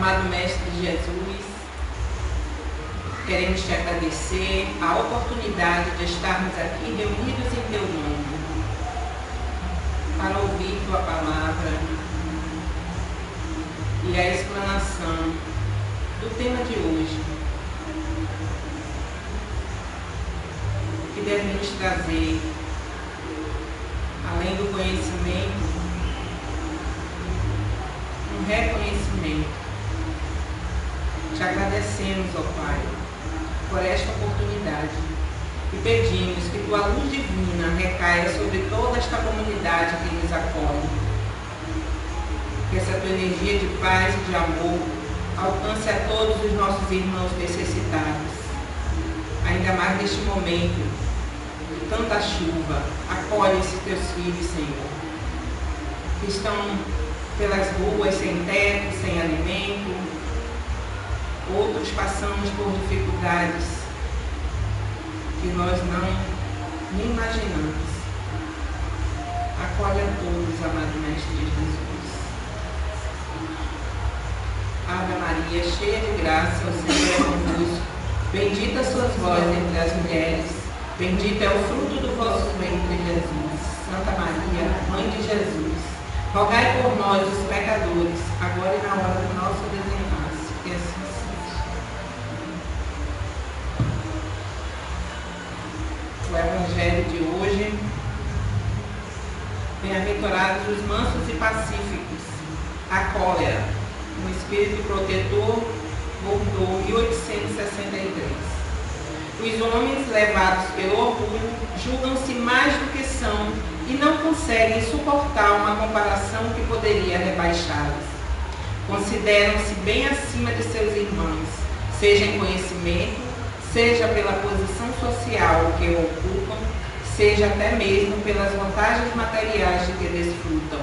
Amado Mestre Jesus, queremos te agradecer a oportunidade de estarmos aqui reunidos em teu nome, para ouvir tua palavra e a explanação do tema de hoje, que deve nos trazer, além do conhecimento, um reconhecimento. Te agradecemos, ó Pai, por esta oportunidade e pedimos que tua luz divina recaia sobre toda esta comunidade que nos acolhe. Que essa tua energia de paz e de amor alcance a todos os nossos irmãos necessitados. Ainda mais neste momento de tanta chuva, acolhe esses teus filhos, Senhor, que estão pelas ruas sem teto, sem alimento. Outros passamos por dificuldades que nós não nem imaginamos. Acolhe a todos, amado Mestre Jesus. Ave Maria, cheia de graça, o Senhor é convosco. Bendita sois vós entre as mulheres, bendito é o fruto do vosso ventre, Jesus. Santa Maria, Mãe de Jesus, rogai por nós, os pecadores, agora e na hora do nosso desenlace. Que assim seja. O Evangelho de hoje: bem-aventurados os mansos e pacíficos, a cólera, um espírito protetor, Bordeaux, 1863. Os homens, levados pelo orgulho, julgam-se mais do que são e não conseguem suportar uma comparação que poderia rebaixá-los. Consideram-se bem acima de seus irmãos, seja em conhecimento, seja pela posição social que ocupam, seja até mesmo pelas vantagens materiais de que desfrutam.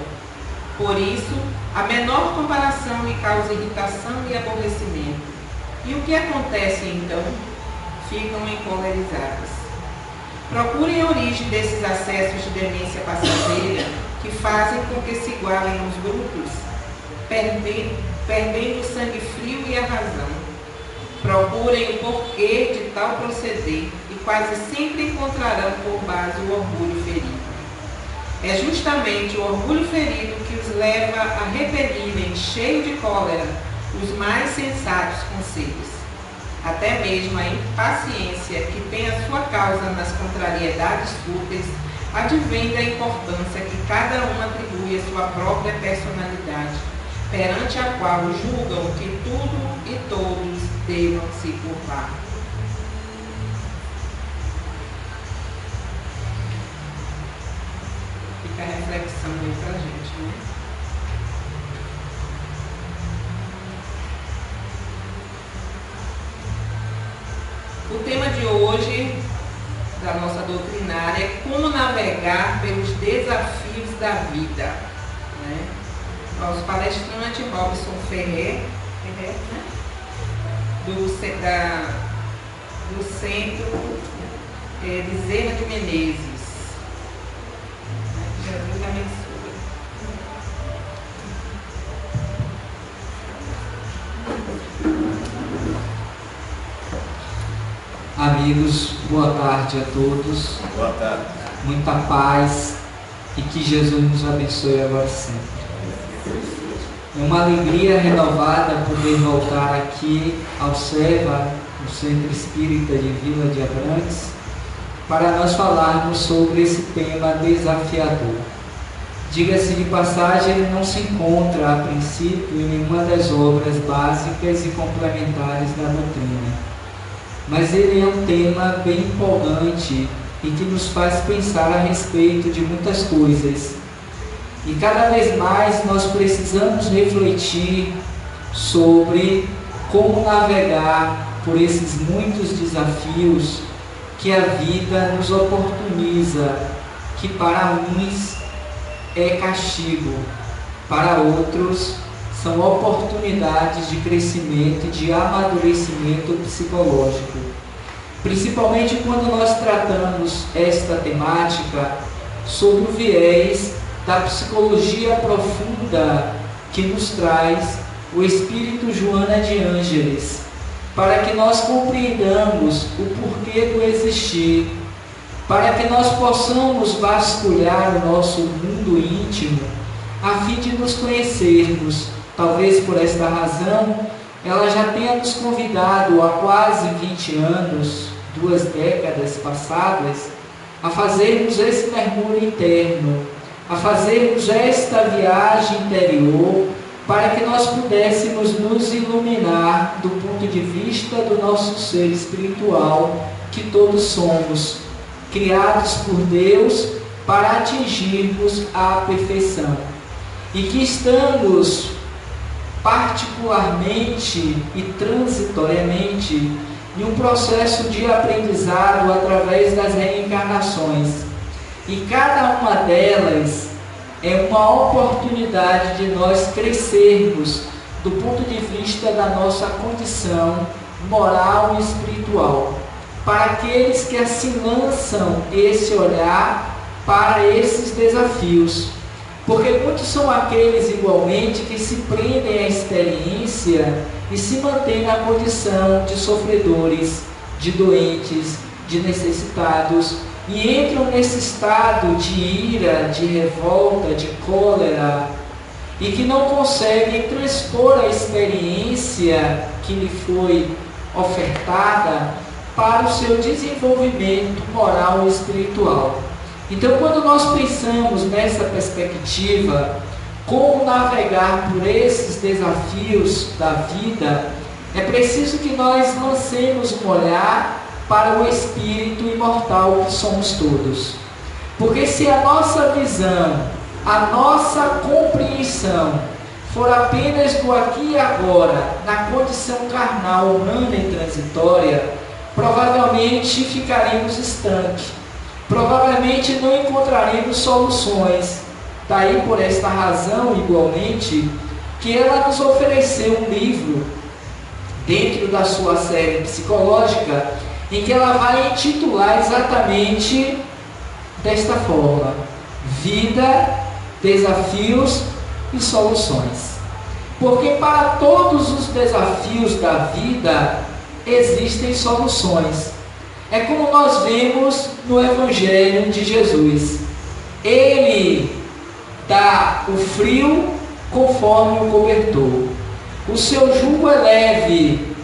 Por isso, a menor comparação lhe causa irritação e aborrecimento. E o que acontece então? Ficam encolerizadas. Procurem a origem desses acessos de demência passageira que fazem com que se igualem os grupos, perdendo o sangue frio e a razão. Procurem o porquê de tal proceder e quase sempre encontrarão por base o orgulho ferido. É justamente o orgulho ferido que os leva a repelirem, cheio de cólera, os mais sensatos conselhos. Até mesmo a impaciência, que tem a sua causa nas contrariedades fúteis, advém da importância que cada um atribui à sua própria personalidade, perante a qual julgam que tudo e todos devam se curvar. Fica a reflexão aí pra gente, né? O tema de hoje da nossa doutrinária é como navegar pelos desafios da vida, né? Nosso palestrante Robson Ferrer, né? do Centro Bezerra de Menezes. Jesus abençoe. Amigos, boa tarde a todos. Boa tarde. Muita paz e que Jesus nos abençoe agora sempre. É uma alegria renovada poder voltar aqui ao SEVA, no Centro Espírita de Vila de Abrantes, para nós falarmos sobre esse tema desafiador. Diga-se de passagem, ele não se encontra a princípio em nenhuma das obras básicas e complementares da doutrina, mas ele é um tema bem empolgante e que nos faz pensar a respeito de muitas coisas. E cada vez mais nós precisamos refletir sobre como navegar por esses muitos desafios que a vida nos oportuniza, que para uns é castigo, para outros são oportunidades de crescimento e de amadurecimento psicológico. Principalmente quando nós tratamos esta temática sob o viés da psicologia profunda que nos traz o Espírito Joana de Ângeles, para que nós compreendamos o porquê do existir, para que nós possamos vasculhar o nosso mundo íntimo, a fim de nos conhecermos. Talvez por esta razão, ela já tenha nos convidado há quase 20 anos, 2 décadas passadas, a fazermos esse mergulho interno, a fazermos esta viagem interior, para que nós pudéssemos nos iluminar do ponto de vista do nosso ser espiritual, que todos somos, criados por Deus para atingirmos a perfeição. E que estamos particularmente e transitoriamente em um processo de aprendizado através das reencarnações. E cada uma delas é uma oportunidade de nós crescermos do ponto de vista da nossa condição moral e espiritual, para aqueles que assim lançam esse olhar para esses desafios. Porque muitos são aqueles, igualmente, que se prendem à experiência e se mantêm na condição de sofredores, de doentes, de necessitados, e entram nesse estado de ira, de revolta, de cólera, e que não conseguem transpor a experiência que lhe foi ofertada para o seu desenvolvimento moral e espiritual. Então, quando nós pensamos nessa perspectiva, como navegar por esses desafios da vida, é preciso que nós lancemos um olhar para o espírito imortal que somos todos. Porque se a nossa visão, a nossa compreensão for apenas do aqui e agora, na condição carnal, humana e transitória, provavelmente ficaremos estanques. Provavelmente não encontraremos soluções. Daí, por esta razão, igualmente, que ela nos ofereceu um livro, dentro da sua série psicológica, em que ela vai intitular exatamente desta forma: Vida, Desafios e Soluções. Porque para todos os desafios da vida existem soluções. É como nós vemos no Evangelho de Jesus. Ele dá o frio conforme o cobertor. O seu jugo é leve.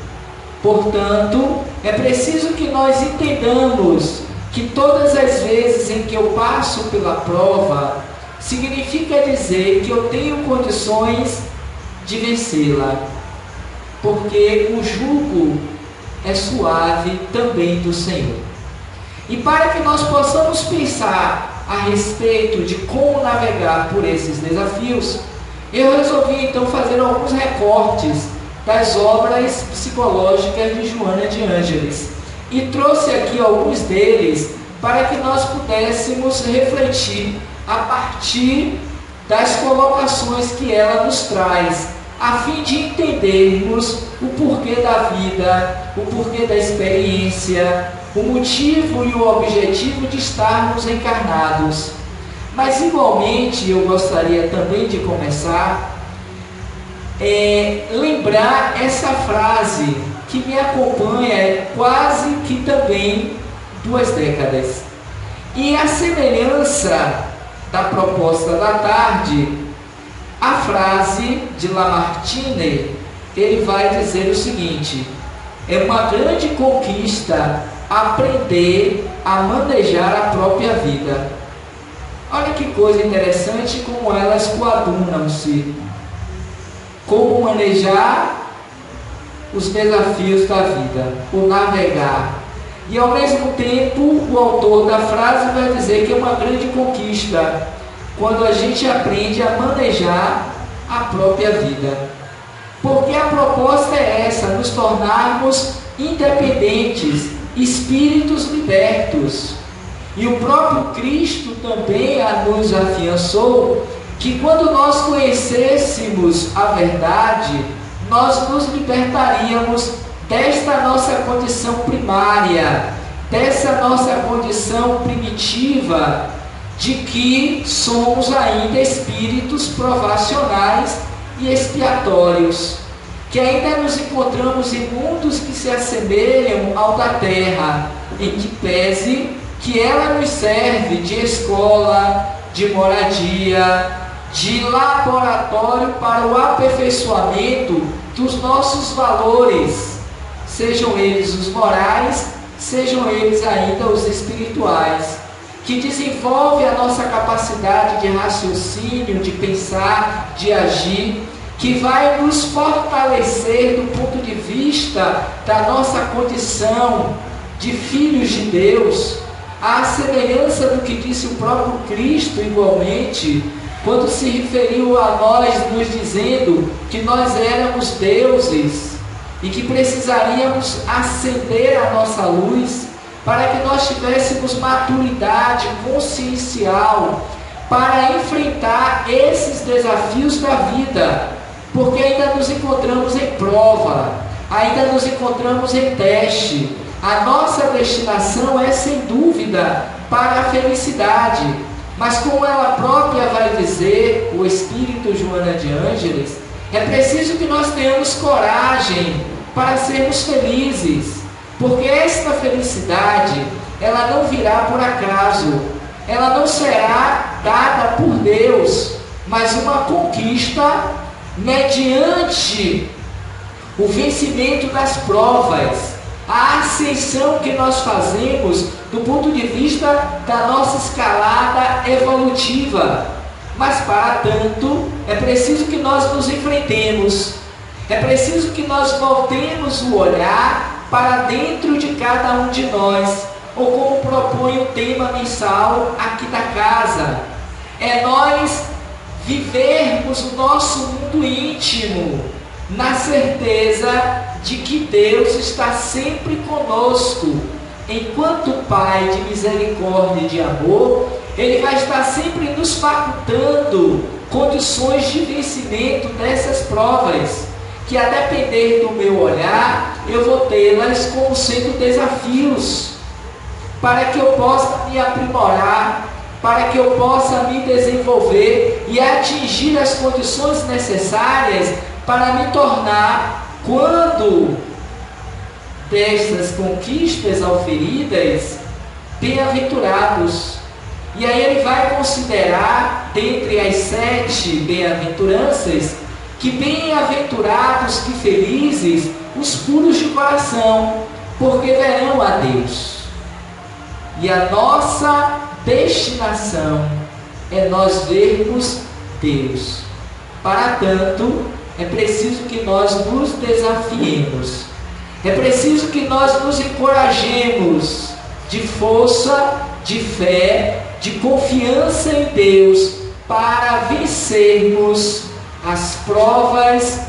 Portanto, é preciso que nós entendamos que todas as vezes em que eu passo pela prova, significa dizer que eu tenho condições de vencê-la. Porque o jugo é suave também do Senhor. E para que nós possamos pensar a respeito de como navegar por esses desafios, eu resolvi então fazer alguns recortes das obras psicológicas de Joana de Ângeles e trouxe aqui alguns deles para que nós pudéssemos refletir a partir das colocações que ela nos traz, a fim de entendermos o porquê da vida, o porquê da experiência, o motivo e o objetivo de estarmos encarnados. Mas igualmente eu gostaria também de começar lembrar essa frase que me acompanha quase que também 2 décadas. E a semelhança da proposta da tarde, a frase de Lamartine, ele vai dizer o seguinte: é uma grande conquista aprender a manejar a própria vida. Olha que coisa interessante como elas coadunam-se. Como manejar os desafios da vida, o navegar. E ao mesmo tempo, o autor da frase vai dizer que é uma grande conquista quando a gente aprende a manejar a própria vida. Porque a proposta é essa, nos tornarmos independentes, espíritos libertos. E o próprio Cristo também nos afiançou que quando nós conhecêssemos a verdade, nós nos libertaríamos desta nossa condição primária, dessa nossa condição primitiva, de que somos ainda espíritos provacionais e expiatórios, que ainda nos encontramos em mundos que se assemelham ao da terra, em que pese que ela nos serve de escola, de moradia, de laboratório para o aperfeiçoamento dos nossos valores, sejam eles os morais, sejam eles ainda os espirituais, que desenvolve a nossa capacidade de raciocínio, de pensar, de agir, que vai nos fortalecer do ponto de vista da nossa condição de filhos de Deus, à semelhança do que disse o próprio Cristo igualmente, quando se referiu a nós, nos dizendo que nós éramos deuses e que precisaríamos acender a nossa luz para que nós tivéssemos maturidade consciencial para enfrentar esses desafios da vida, porque ainda nos encontramos em prova, ainda nos encontramos em teste. A nossa destinação é sem dúvida para a felicidade, mas como ela própria vai dizer, o Espírito Joana de Ângeles, é preciso que nós tenhamos coragem para sermos felizes, porque esta felicidade, ela não virá por acaso, ela não será dada por Deus, mas uma conquista mediante o vencimento das provas, a ascensão que nós fazemos do ponto de vista da nossa escalada evolutiva. Mas para tanto, é preciso que nós nos enfrentemos, é preciso que nós voltemos o olhar para dentro de cada um de nós, ou como propõe o tema mensal aqui da casa, é nós vivermos o nosso mundo íntimo, na certeza de que Deus está sempre conosco. Enquanto Pai de misericórdia e de amor, Ele vai estar sempre nos facultando condições de vencimento dessas provas, que a depender do meu olhar, eu vou tê-las como sendo desafios, para que eu possa me aprimorar, para que eu possa me desenvolver e atingir as condições necessárias para me tornar, quando destas conquistas auferidas, bem-aventurados. E aí ele vai considerar, dentre as 7 bem-aventuranças, que bem-aventurados, que felizes, os puros de coração, porque verão a Deus. E a nossa destinação é nós vermos Deus. Para tanto, é preciso que nós nos desafiemos, é preciso que nós nos encorajemos de força, de fé, de confiança em Deus, para vencermos as provas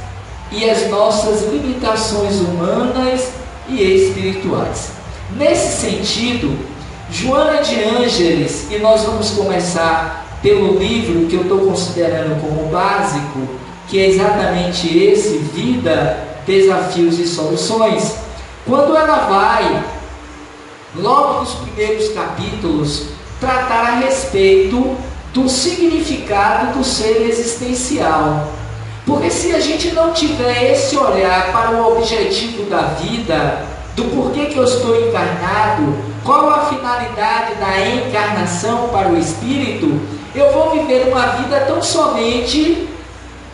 e as nossas limitações humanas e espirituais. Nesse sentido, Joana de Ângeles, e nós vamos começar pelo livro que eu estou considerando como básico, que é exatamente esse, Vida, Desafios e Soluções, quando ela vai, logo nos primeiros capítulos, tratar a respeito do significado do ser existencial. Porque se a gente não tiver esse olhar para o objetivo da vida, do porquê que eu estou encarnado, qual a finalidade da encarnação para o espírito, eu vou viver uma vida tão somente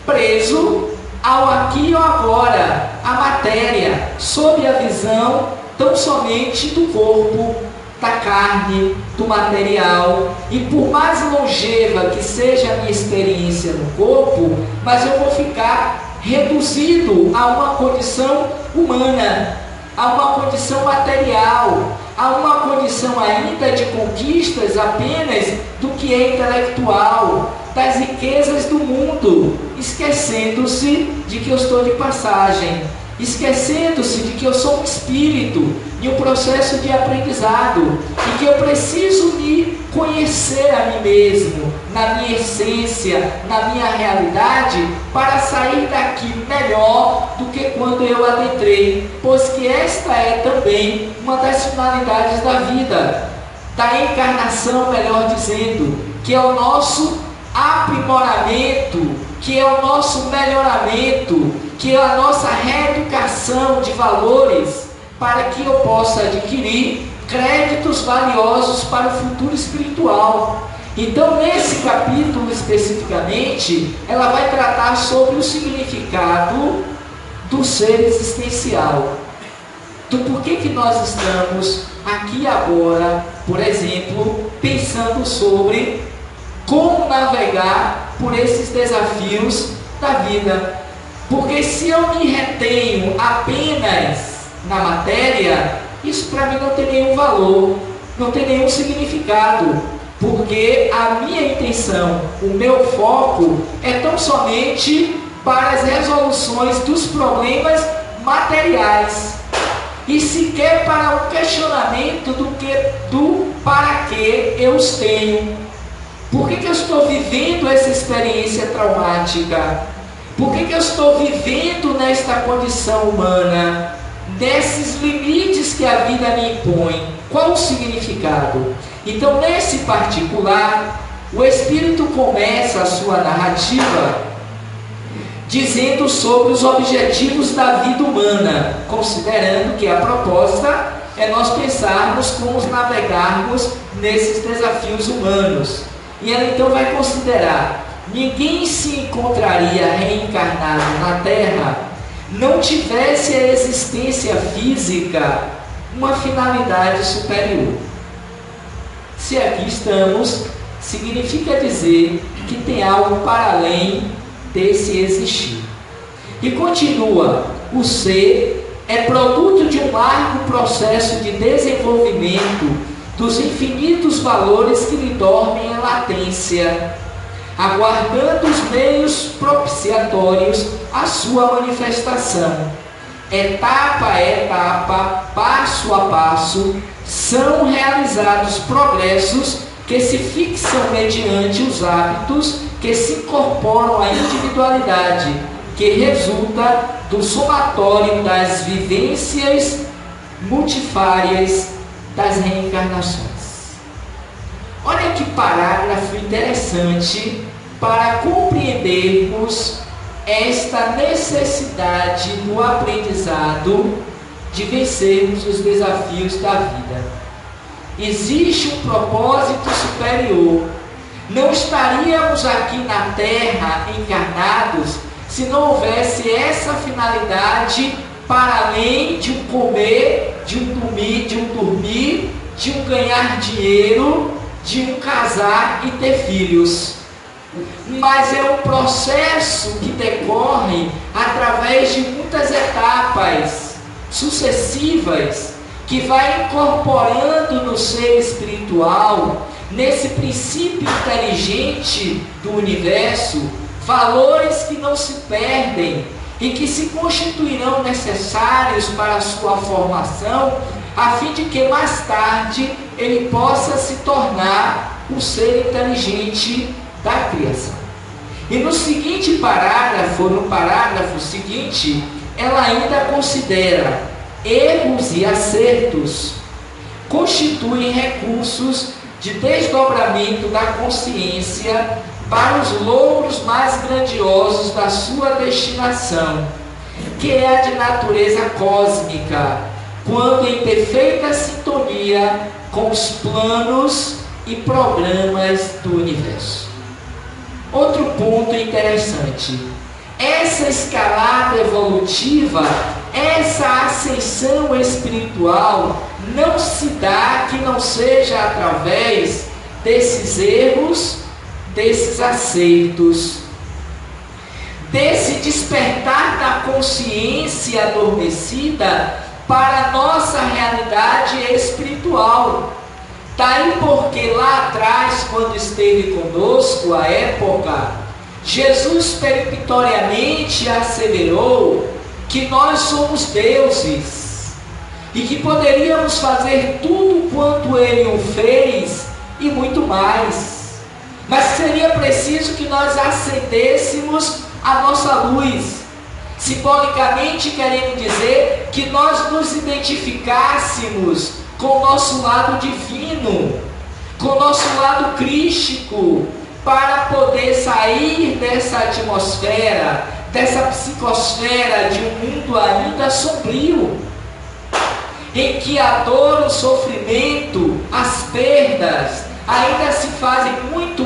preso ao aqui e ao agora, à matéria, sob a visão tão somente do corpo, da carne, do material. E por mais longeva que seja a minha experiência no corpo, mas eu vou ficar reduzido a uma condição humana, a uma condição material, a uma condição ainda de conquistas apenas do que é intelectual, das riquezas do mundo, esquecendo-se de que eu estou de passagem, esquecendo-se de que eu sou um espírito em um processo de aprendizado e que eu preciso me conhecer a mim mesmo, na minha essência, na minha realidade, para sair daqui melhor do que quando eu adentrei, pois que esta é também uma das finalidades da vida, da encarnação, melhor dizendo, que é o nosso aprimoramento, que é o nosso melhoramento, que é a nossa reeducação de valores, para que eu possa adquirir créditos valiosos para o futuro espiritual. Então, nesse capítulo especificamente, ela vai tratar sobre o significado do ser existencial. Do porquê que nós estamos aqui agora, por exemplo, pensando sobre como navegar por esses desafios da vida. Porque se eu me retenho apenas na matéria, isso para mim não tem nenhum valor, não tem nenhum significado, porque a minha intenção, o meu foco é tão somente para as resoluções dos problemas materiais, e sequer para o questionamento do para que eu os tenho. Por que eu estou vivendo essa experiência traumática? Por que eu estou vivendo nesta condição humana? Desses limites que a vida me impõe? Qual o significado? Então, nesse particular, o Espírito começa a sua narrativa dizendo sobre os objetivos da vida humana, considerando que a proposta é nós pensarmos como navegarmos nesses desafios humanos. E ela então vai considerar: ninguém se encontraria reencarnado na Terra não tivesse a existência física uma finalidade superior. Se aqui estamos, significa dizer que tem algo para além desse existir. E continua: o ser é produto de um largo processo de desenvolvimento dos infinitos valores que lhe dormem em latência, aguardando os meios propiciatórios à sua manifestação. Etapa a etapa, passo a passo, são realizados progressos que se fixam mediante os hábitos que se incorporam à individualidade, que resulta do somatório das vivências multifárias das reencarnações. Olha que parágrafo interessante para compreendermos esta necessidade do aprendizado de vencermos os desafios da vida. Existe um propósito superior. Não estaríamos aqui na Terra encarnados se não houvesse essa finalidade para além de um comer, de um dormir, de um ganhar dinheiro, de um casar e ter filhos. Mas é um processo que decorre através de muitas etapas sucessivas, que vai incorporando no ser espiritual, nesse princípio inteligente do universo, valores que não se perdem e que se constituirão necessários para a sua formação, a fim de que mais tarde ele possa se tornar o ser inteligente da criação. E no seguinte parágrafo, no parágrafo seguinte, ela ainda considera: erros e acertos constituem recursos de desdobramento da consciência para os louros mais grandiosos da sua destinação, que é a de natureza cósmica, quando em perfeita sintonia com os planos e programas do universo. Outro ponto interessante: essa escalada evolutiva, essa ascensão espiritual não se dá que não seja através desses erros, desses acertos, desse despertar da consciência adormecida para a nossa realidade espiritual. Daí porque lá atrás, quando esteve conosco, a época, Jesus peremptoriamente asseverou que nós somos deuses e que poderíamos fazer tudo quanto Ele o fez e muito mais, mas seria preciso que nós acendêssemos a nossa luz, simbolicamente querendo dizer que nós nos identificássemos com o nosso lado divino, com o nosso lado crístico, para poder sair dessa atmosfera, dessa psicosfera de um mundo ainda sombrio, em que a dor, o sofrimento, as perdas ainda se fazem muito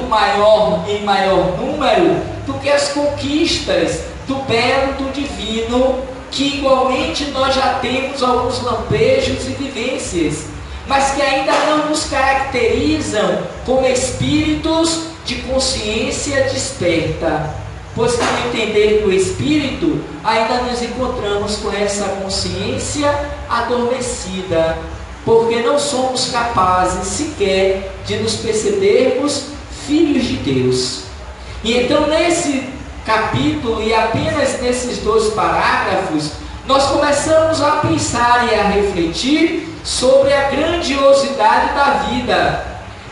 em maior número do que as conquistas do belo, do divino, que igualmente nós já temos alguns lampejos e vivências, mas que ainda não nos caracterizam como espíritos de consciência desperta, pois que no entender do espírito ainda nos encontramos com essa consciência adormecida, porque não somos capazes sequer de nos percebermos filhos de Deus. E então nesse capítulo e apenas nesses 2 parágrafos, nós começamos a pensar e a refletir sobre a grandiosidade da vida,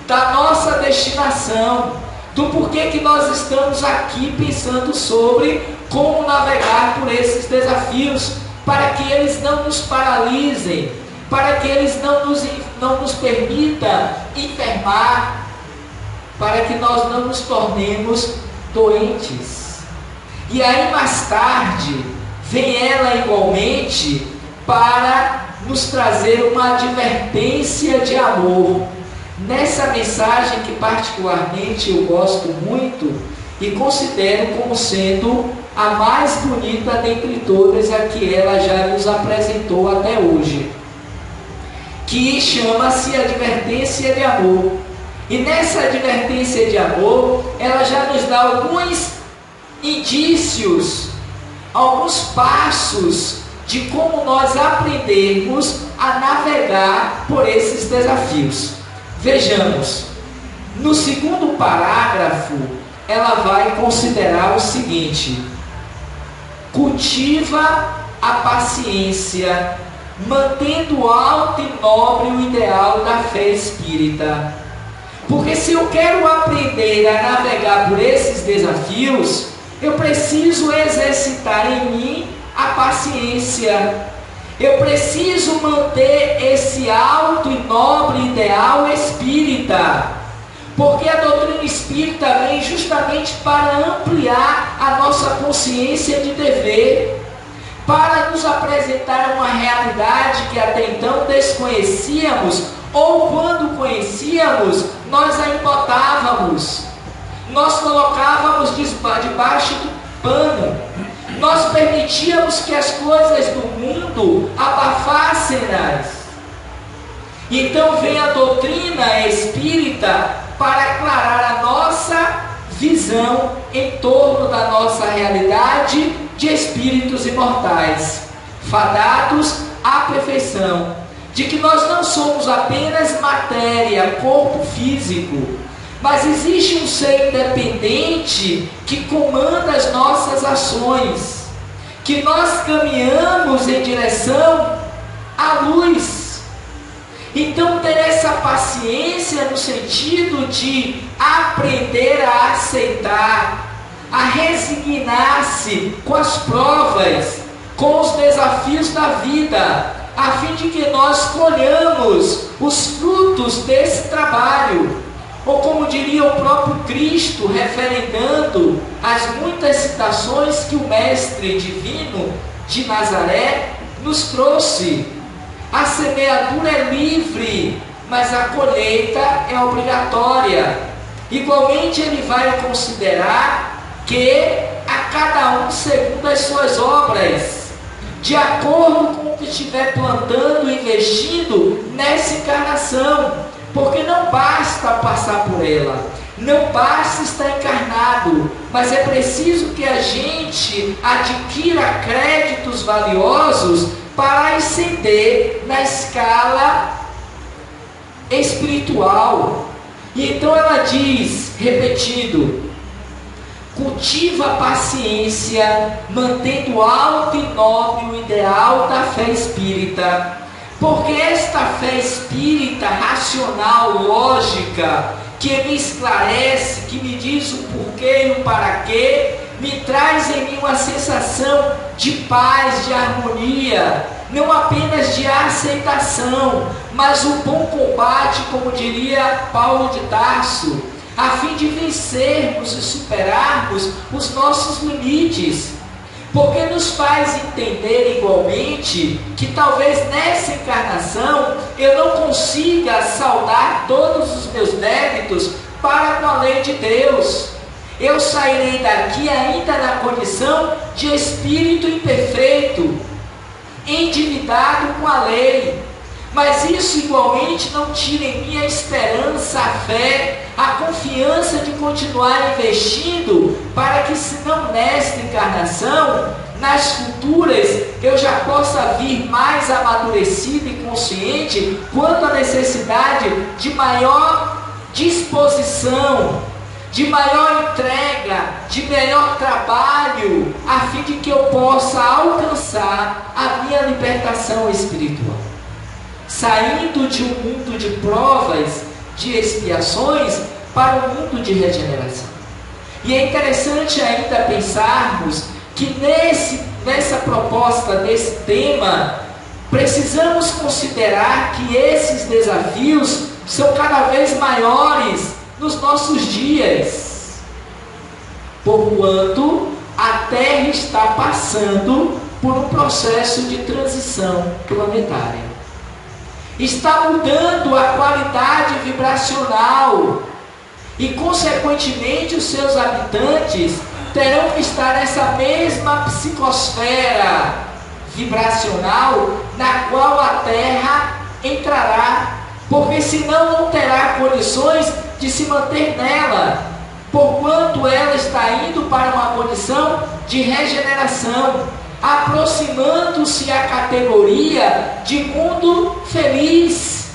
da nossa destinação, do porquê que nós estamos aqui pensando sobre como navegar por esses desafios, para que eles não nos paralisem, para que eles não nos permitam enfermar, para que nós não nos tornemos doentes. E aí mais tarde, vem ela igualmente para nos trazer uma advertência de amor. Nessa mensagem que particularmente eu gosto muito e considero como sendo a mais bonita dentre todas a que ela já nos apresentou até hoje, que chama-se Advertência de Amor. E nessa advertência de amor, ela já nos dá alguns indícios, alguns passos de como nós aprendermos a navegar por esses desafios. Vejamos, no 2º parágrafo, ela vai considerar o seguinte: cultiva a paciência, mantendo alto e nobre o ideal da fé espírita. Porque se eu quero aprender a navegar por esses desafios, eu preciso exercitar em mim a paciência. Eu preciso manter esse alto e nobre ideal espírita, porque a doutrina espírita vem justamente para ampliar a nossa consciência de dever, para nos apresentar uma realidade que até então desconhecíamos, ou quando conhecíamos, nós a embotávamos, nós colocávamos debaixo do pano, nós permitíamos que as coisas do mundo abafassem-nas. Então vem a doutrina espírita para aclarar a nossa visão em torno da nossa realidade de espíritos imortais, fadados à perfeição, de que nós não somos apenas matéria, corpo físico, mas existe um ser independente que comanda as nossas ações, que nós caminhamos em direção à luz. Então ter essa paciência no sentido de aprender a aceitar, a resignar-se com as provas, com os desafios da vida, a fim de que nós colhamos os frutos desse trabalho. Ou como diria o próprio Cristo, referendando as muitas citações que o Mestre Divino de Nazaré nos trouxe: a semeadura é livre, mas a colheita é obrigatória. Igualmente ele vai considerar que a cada um segundo as suas obras, de acordo com o que estiver plantando e investindo nessa encarnação. Porque não basta passar por ela, não basta estar encarnado, mas é preciso que a gente adquira créditos valiosos para ascender na escala espiritual. E então ela diz, repetindo: cultiva a paciência, mantendo alto e nobre o ideal da fé espírita. Porque esta fé espírita, racional, lógica, que me esclarece, que me diz o porquê e o para quê, me traz em mim uma sensação de paz, de harmonia, não apenas de aceitação, mas o bom combate, como diria Paulo de Tarso, a fim de vencermos e superarmos os nossos limites, porque nos faz entender igualmente que talvez nessa encarnação eu não consiga saldar todos os meus débitos para com a lei de Deus. Eu sairei daqui ainda na condição de espírito imperfeito, endividado com a lei. Mas isso igualmente não tira em mim a esperança, a fé, a confiança de continuar investindo para que, se não nesta encarnação, nas futuras eu já possa vir mais amadurecido e consciente quanto à necessidade de maior disposição, de maior entrega, de melhor trabalho, a fim de que eu possa alcançar a minha libertação espiritual. Saindo de um mundo de provas, de expiações, para um mundo de regeneração. E é interessante ainda pensarmos que nessa proposta, desse tema, precisamos considerar que esses desafios são cada vez maiores nos nossos dias, porquanto a Terra está passando por um processo de transição planetária. Está mudando a qualidade vibracional e, consequentemente, os seus habitantes terão que estar nessa mesma psicosfera vibracional na qual a Terra entrará, porque senão não terá condições de se manter nela, porquanto ela está indo para uma condição de regeneração, aproximando-se à categoria de mundo feliz.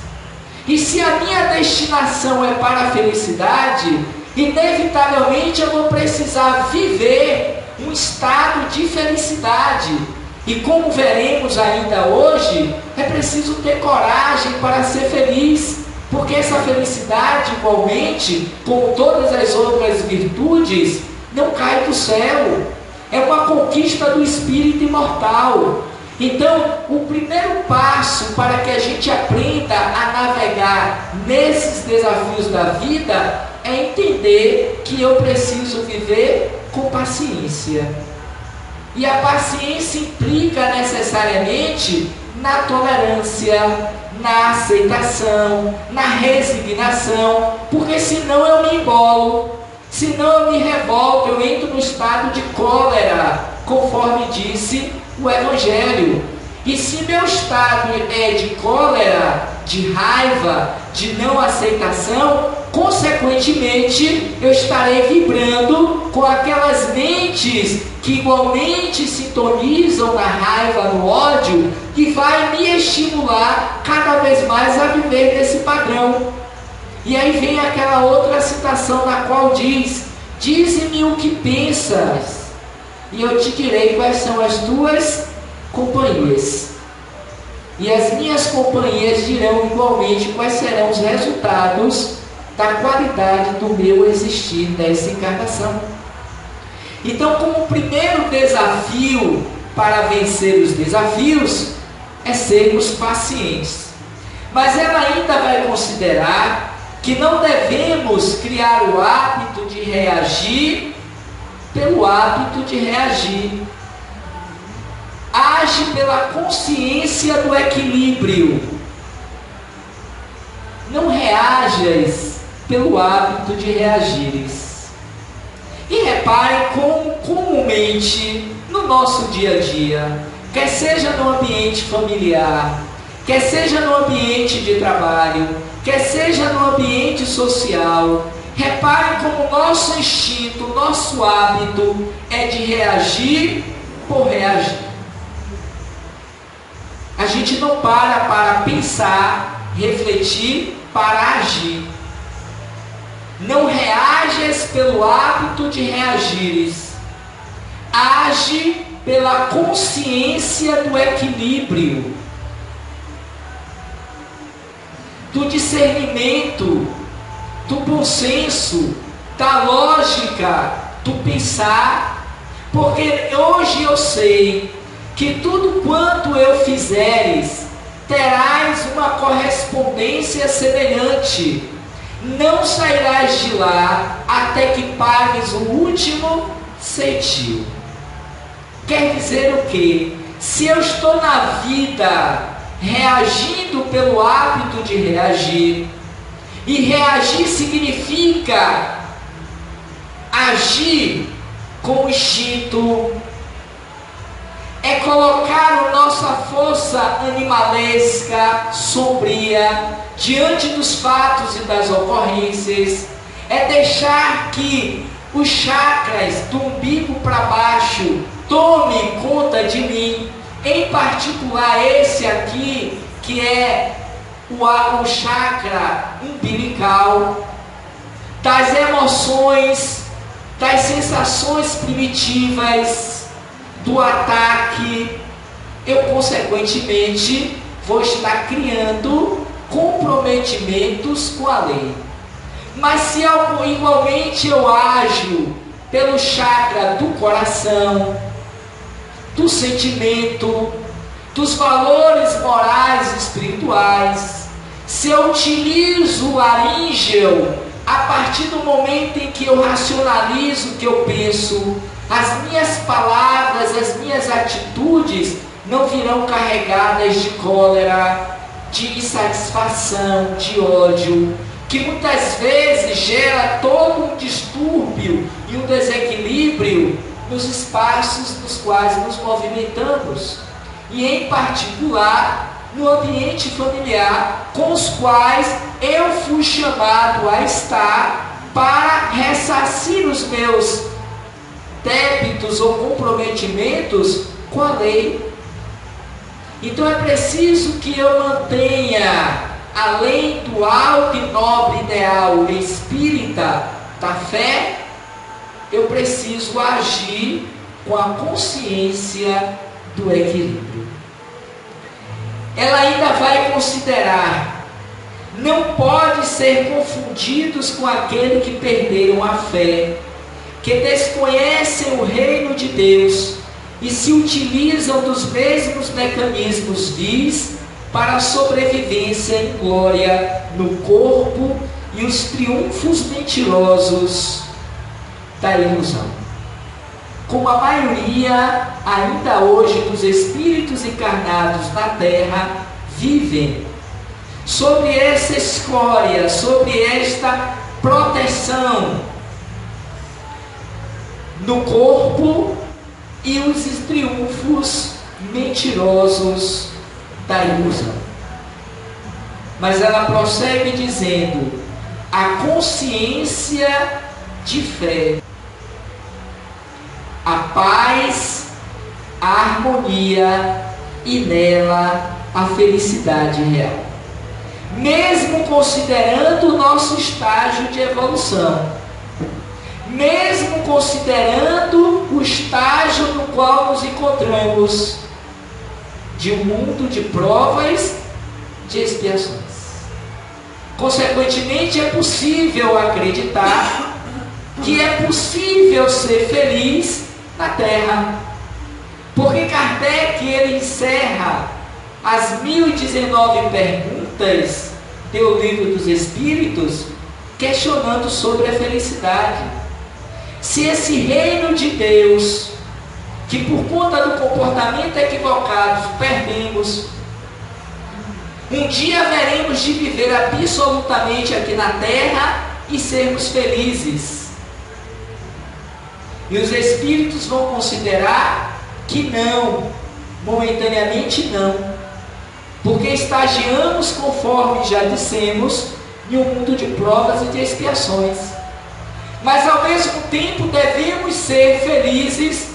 E se a minha destinação é para a felicidade, inevitavelmente eu vou precisar viver um estado de felicidade. E como veremos ainda hoje, é preciso ter coragem para ser feliz, porque essa felicidade, igualmente, como todas as outras virtudes, não cai do céu. É uma conquista do espírito imortal. Então, o primeiro passo para que a gente aprenda a navegar nesses desafios da vida é entender que eu preciso viver com paciência. E a paciência implica necessariamente na tolerância, na aceitação, na resignação, porque senão eu me embolo, senão eu me revolto, eu entro no estado de cólera, conforme disse o Evangelho. E se meu estado é de cólera, de raiva, de não aceitação, consequentemente eu estarei vibrando com aquelas mentes que igualmente sintonizam na raiva, no ódio, que vai me estimular cada vez mais a viver nesse padrão. E aí vem aquela outra citação na qual diz: dize-me o que pensas, e eu te direi quais são as tuas companhias. E as minhas companhias dirão igualmente quais serão os resultados da qualidade do meu existir nessa encarnação. Então, como primeiro desafio para vencer os desafios, é sermos pacientes. Mas ela ainda vai considerar que não devemos criar o hábito de reagir pelo hábito de reagir. Age pela consciência do equilíbrio. Não reajas pelo hábito de reagires. E reparem como comumente no nosso dia a dia, quer seja no ambiente familiar, quer seja no ambiente de trabalho, quer seja no ambiente social, reparem como o nosso instinto, o nosso hábito é de reagir por reagir. A gente não para pensar, refletir, para agir. Não reages pelo hábito de reagires. Age pela consciência do equilíbrio, do discernimento, do bom senso, da lógica, do pensar. Porque hoje eu sei que tudo quanto eu fizeres, terás uma correspondência semelhante. não sairás de lá até que pagues o último centil. Quer dizer o quê? Se eu estou na vida reagindo pelo hábito de reagir, e reagir significa agir com instinto, é colocar a nossa força animalesca, sombria, diante dos fatos e das ocorrências, é deixar que os chakras do umbigo para baixo tome conta de mim, em particular esse aqui, que é o chakra umbilical, das emoções, das sensações primitivas, do ataque. Eu, consequentemente, vou estar criando comprometimentos com a lei. Mas se igualmente eu ajo pelo chakra do coração, do sentimento, dos valores morais e espirituais, se eu utilizo o laríngeo a partir do momento em que eu racionalizo o que eu penso, as minhas palavras, as minhas atitudes não virão carregadas de cólera, de insatisfação, de ódio, que muitas vezes gera todo um distúrbio e um desequilíbrio nos espaços nos quais nos movimentamos, e em particular no ambiente familiar com os quais eu fui chamado a estar para ressarcir os meus débitos ou comprometimentos com a lei. Então é preciso que eu mantenha, além do alto e nobre ideal espírita da fé, eu preciso agir com a consciência do equilíbrio. Ela ainda vai considerar: não pode ser confundidos com aquele que perderam a fé, que desconhecem o reino de Deus e se utilizam dos mesmos mecanismos vis para a sobrevivência em glória no corpo e os triunfos mentirosos da ilusão. Como a maioria ainda hoje dos espíritos encarnados na Terra vivem sobre essa escória, sobre esta proteção no corpo e os triunfos mentirosos da ilusão. Mas ela prossegue dizendo: a consciência de fé, a paz, a harmonia e nela a felicidade real. Mesmo considerando o nosso estágio de evolução, mesmo considerando o estágio no qual nos encontramos, de um mundo de provas, de expiações. Consequentemente, é possível acreditar que é possível ser feliz na Terra, porque Kardec, ele encerra as 1019 perguntas do Livro dos Espíritos questionando sobre a felicidade. Se esse reino de Deus, que por conta do comportamento equivocado perdemos, um dia haveremos de viver absolutamente aqui na Terra e sermos felizes. E os espíritos vão considerar que não, momentaneamente não, porque estagiamos, conforme já dissemos, em um mundo de provas e de expiações. Mas ao mesmo tempo devemos ser felizes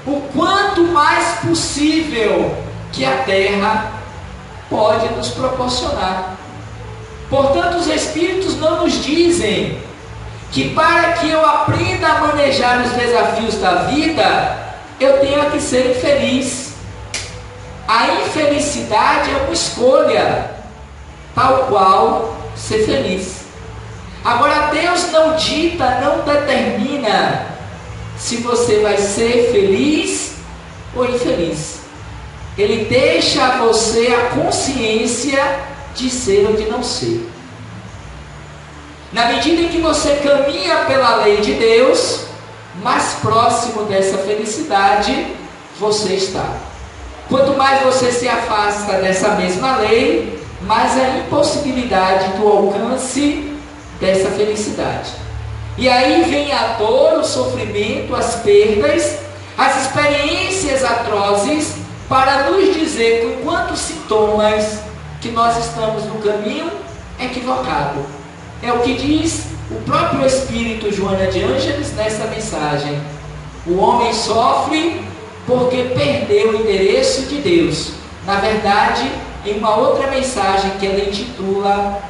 o quanto mais possível que a Terra pode nos proporcionar. Portanto, os espíritos não nos dizem que para que eu aprenda a manejar os desafios da vida, eu tenho que ser infeliz. A infelicidade é uma escolha, tal qual ser feliz. Agora, Deus não dita, não determina se você vai ser feliz ou infeliz. Ele deixa a você a consciência de ser ou de não ser. Na medida em que você caminha pela lei de Deus, mais próximo dessa felicidade você está. Quanto mais você se afasta dessa mesma lei, mais a impossibilidade do alcance dessa felicidade. E aí vem a dor, o sofrimento, as perdas, as experiências atrozes, para nos dizer com quantos sintomas que nós estamos no caminho equivocado. É o que diz o próprio Espírito Joana de Ângeles nessa mensagem. O homem sofre porque perdeu o endereço de Deus. Na verdade, em uma outra mensagem que ela intitula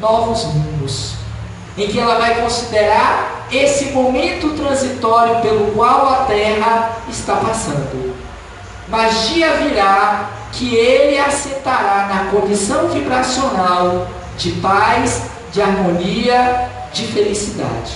Novos Rumos, em que ela vai considerar esse momento transitório pelo qual a Terra está passando. Mas dia virá que ele assentará na condição vibracional de paz, de harmonia, de felicidade.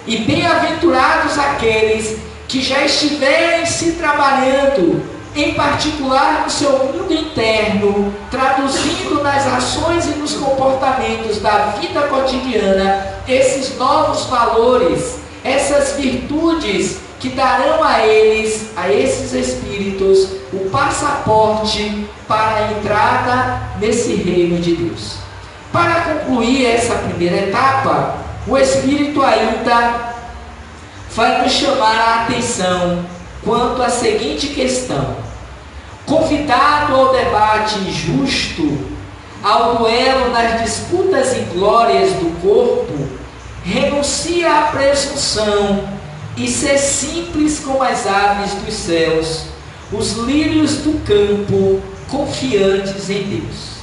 E bem-aventurados aqueles que já estiverem se trabalhando, em particular no seu mundo interno, traduzindo nas ações e nos comportamentos da vida cotidiana esses novos valores, essas virtudes que darão a eles, a esses espíritos, o passaporte para a entrada nesse reino de Deus. Para concluir essa primeira etapa, o Espírito ainda vai nos chamar a atenção quanto à seguinte questão: convidado ao debate justo, ao duelo nas disputas e glórias do corpo, renuncia à presunção e ser simples como as aves dos céus, os lírios do campo, confiantes em Deus.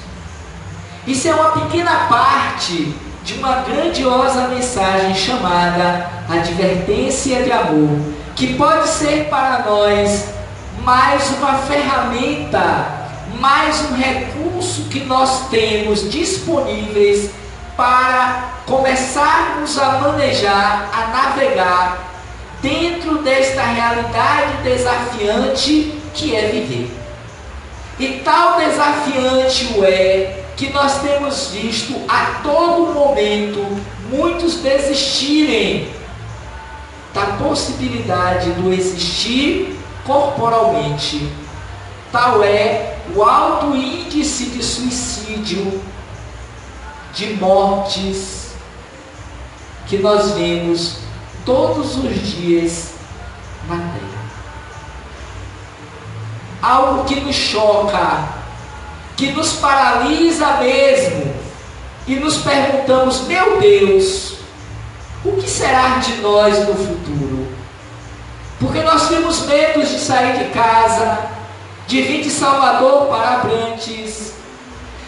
Isso é uma pequena parte de uma grandiosa mensagem chamada Advertência de Amor, que pode ser para nós mais uma ferramenta, mais um recurso que nós temos disponíveis para começarmos a manejar, a navegar dentro desta realidade desafiante que é viver. E tal desafiante o é que nós temos visto a todo momento muitos desistirem da possibilidade do existir corporalmente. Tal é o alto índice de suicídio, de mortes, que nós vemos todos os dias na Terra. Algo que nos choca, que nos paralisa mesmo, e nos perguntamos: meu Deus, o que será de nós no futuro? Porque nós temos medo de sair de casa, de vir de Salvador para Abrantes,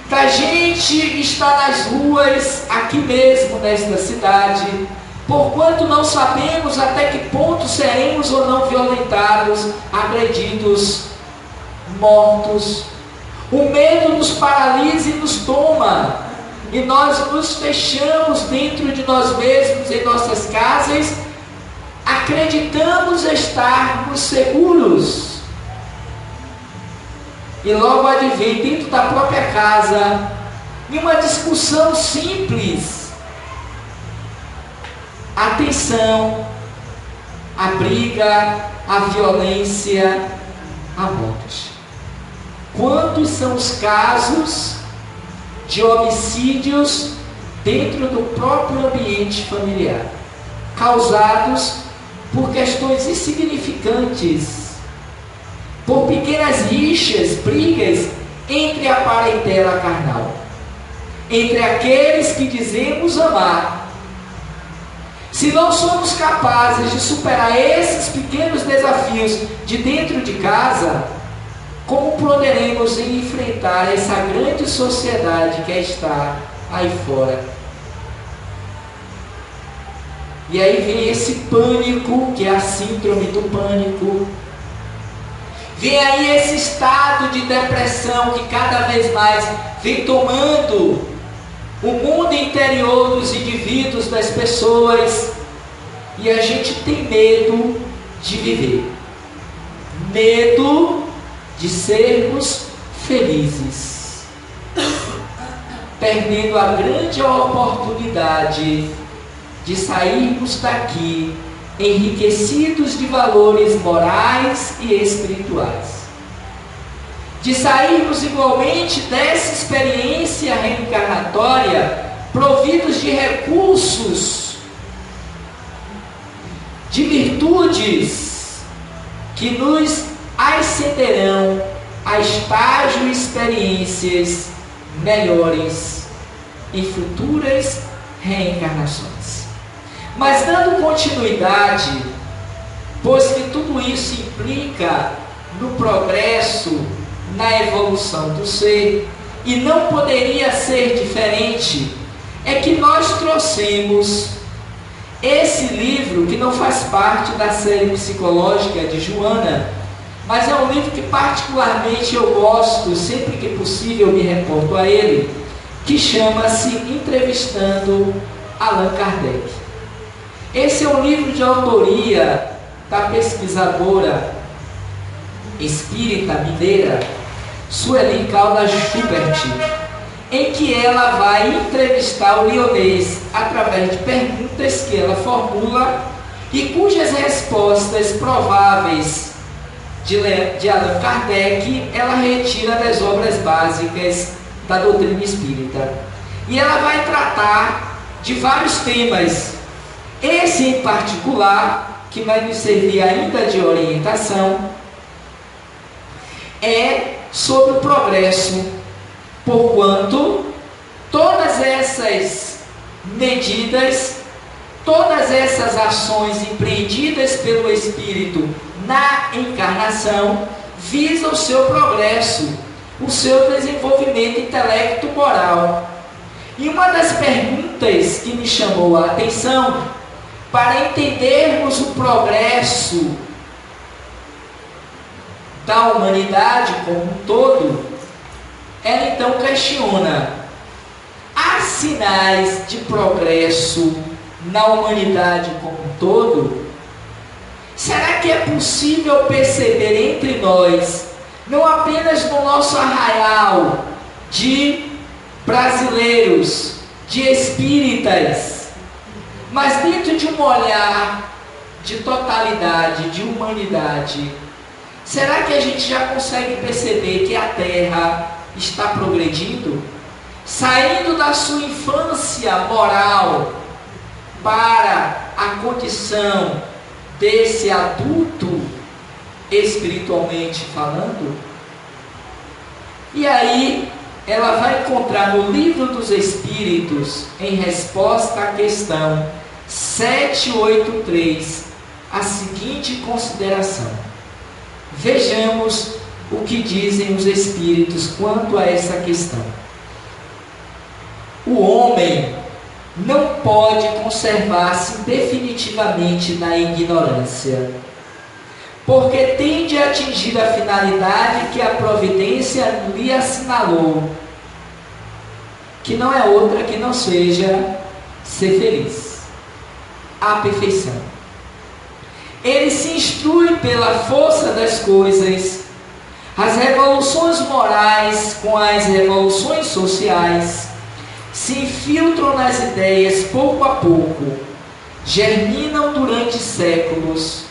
da gente estar nas ruas aqui mesmo nesta cidade, porquanto não sabemos até que ponto seremos ou não violentados, agredidos, mortos. O medo nos paralisa e nos toma, e nós nos fechamos dentro de nós mesmos, em nossas casas, acreditamos estarmos seguros. E logo advém dentro da própria casa, em uma discussão simples, a tensão, a briga, a violência, a morte. Quantos são os casos de homicídios dentro do próprio ambiente familiar, causados por questões insignificantes, por pequenas rixas, brigas entre a parentela carnal, entre aqueles que dizemos amar. Se não somos capazes de superar esses pequenos desafios de dentro de casa, como poderemos enfrentar essa grande sociedade que está aí fora? E aí vem esse pânico, que é a síndrome do pânico. Vem aí esse estado de depressão que cada vez mais vem tomando o mundo interior dos indivíduos, das pessoas. E a gente tem medo de viver. Medo de sermos felizes. perdendo a grande oportunidade de sairmos daqui enriquecidos de valores morais e espirituais. De sairmos igualmente dessa experiência reencarnatória providos de recursos, de virtudes que nos ascenderão a estágio e experiências melhores em futuras reencarnações. Mas dando continuidade, pois que tudo isso implica no progresso, na evolução do ser, e não poderia ser diferente, é que nós trouxemos esse livro, que não faz parte da série psicológica de Joana, mas é um livro que particularmente eu gosto, sempre que possível me reporto a ele, que chama-se Entrevistando Allan Kardec. Esse é um livro de autoria da pesquisadora espírita mineira Sueli Caldas Schubert, em que ela vai entrevistar o Lyonês através de perguntas que ela formula e cujas respostas prováveis de Allan Kardec ela retira das obras básicas da doutrina espírita. E ela vai tratar de vários temas. Esse em particular, que vai nos servir ainda de orientação, é sobre o progresso, porquanto todas essas medidas, todas essas ações empreendidas pelo Espírito na encarnação visam o seu progresso, o seu desenvolvimento intelecto-moral. E uma das perguntas que me chamou a atenção, para entendermos o progresso da humanidade como um todo, ela então questiona: há sinais de progresso na humanidade como um todo? Será que é possível perceber entre nós, não apenas no nosso arraial de brasileiros, de espíritas, mas dentro de um olhar de totalidade, de humanidade, será que a gente já consegue perceber que a Terra está progredindo, saindo da sua infância moral para a condição desse adulto espiritualmente falando? E aí ela vai encontrar no Livro dos Espíritos, em resposta à questão 783, a seguinte consideração. Vejamos o que dizem os Espíritos quanto a essa questão. O homem não pode conservar-se definitivamente na ignorância, porque tende a atingir a finalidade que a providência lhe assinalou, que não é outra que não seja ser feliz, a perfeição. Ele se instrui pela força das coisas, as revoluções morais com as revoluções sociais se infiltram nas ideias pouco a pouco, germinam durante séculos,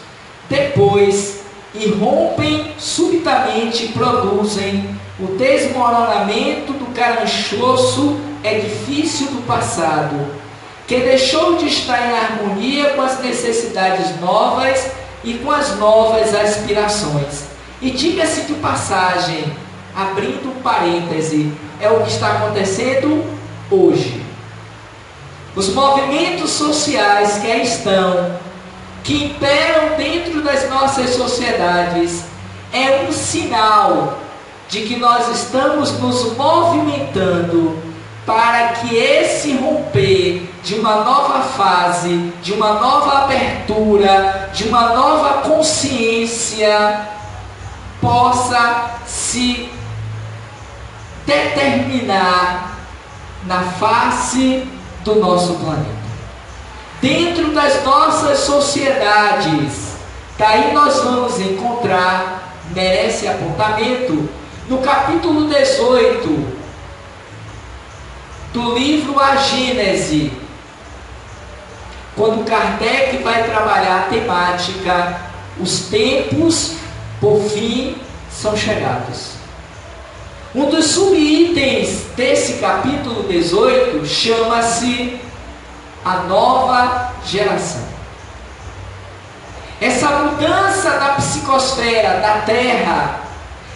depois irrompem subitamente e produzem o desmoronamento do caranchoso edifício do passado, que deixou de estar em harmonia com as necessidades novas e com as novas aspirações. E diga-se de passagem, abrindo um parêntese, é o que está acontecendo hoje. Os movimentos sociais que aí estão, que imperam dentro das nossas sociedades, é um sinal de que nós estamos nos movimentando para que esse romper de uma nova fase, de uma nova abertura, de uma nova consciência possa se determinar na face do nosso planeta. Dentro das nossas sociedades, daí nós vamos encontrar, merece apontamento, no capítulo 18, do livro A Gênese, quando Kardec vai trabalhar a temática, os tempos, por fim, são chegados. Um dos subitens desse capítulo 18 chama-se a nova geração. Essa mudança da psicosfera, da Terra,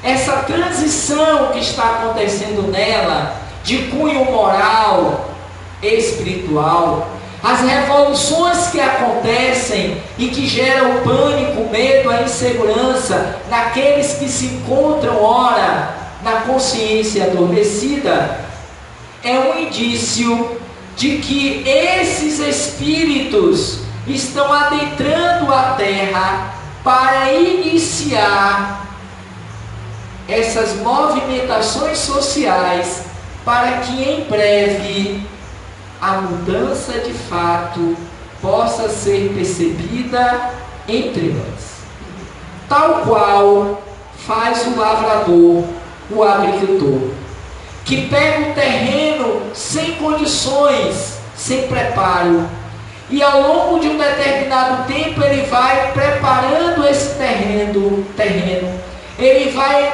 essa transição que está acontecendo nela, de cunho moral, espiritual, as revoluções que acontecem e que geram o pânico, o medo, a insegurança naqueles que se encontram, ora, na consciência adormecida, é um indício de que esses espíritos estão adentrando a Terra para iniciar essas movimentações sociais, para que em breve a mudança de fato possa ser percebida entre nós. Tal qual faz o lavrador, o agricultor, que pega o terreno sem condições, sem preparo, e ao longo de um determinado tempo ele vai preparando esse terreno, ele vai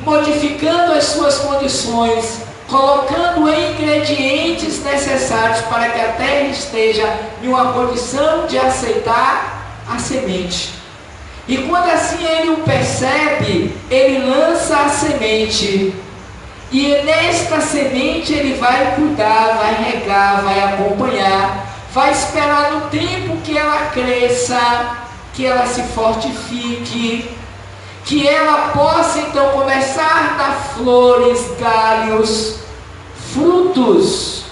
modificando as suas condições, colocando ingredientes necessários para que a terra esteja em uma condição de aceitar a semente. E quando assim ele o percebe, ele lança a semente. E nesta semente ele vai cuidar, vai regar, vai acompanhar, vai esperar no tempo que ela cresça, que ela se fortifique, que ela possa então começar a dar flores, galhos, frutos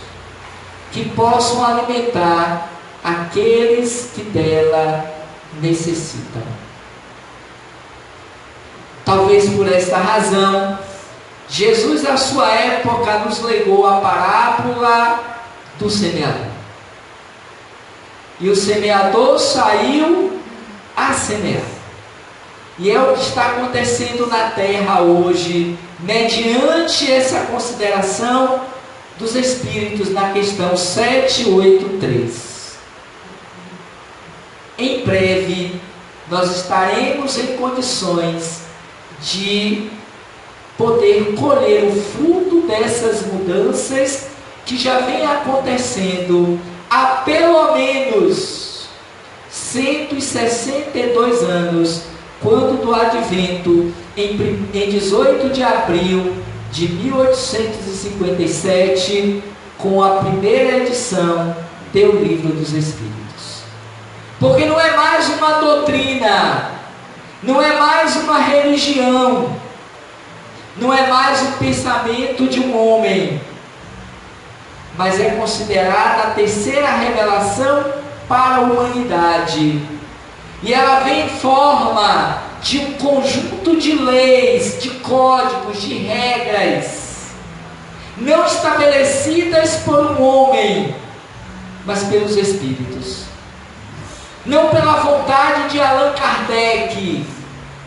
que possam alimentar aqueles que dela necessitam. Talvez por esta razão, Jesus, à sua época, nos legou a parábola do semeador. E o semeador saiu a semear. E é o que está acontecendo na terra hoje, mediante essa consideração dos Espíritos na questão 783. Em breve, nós estaremos em condições de poder colher o fruto dessas mudanças que já vem acontecendo há pelo menos 162 anos, quando do advento, em 18 de abril de 1857, com a primeira edição do Livro dos Espíritos. Porque não é mais uma doutrina, não é mais uma religião, não é mais o pensamento de um homem, mas é considerada a terceira revelação para a humanidade. E ela vem em forma de um conjunto de leis, de códigos, de regras, não estabelecidas por um homem, mas pelos Espíritos. Não pela vontade de Allan Kardec,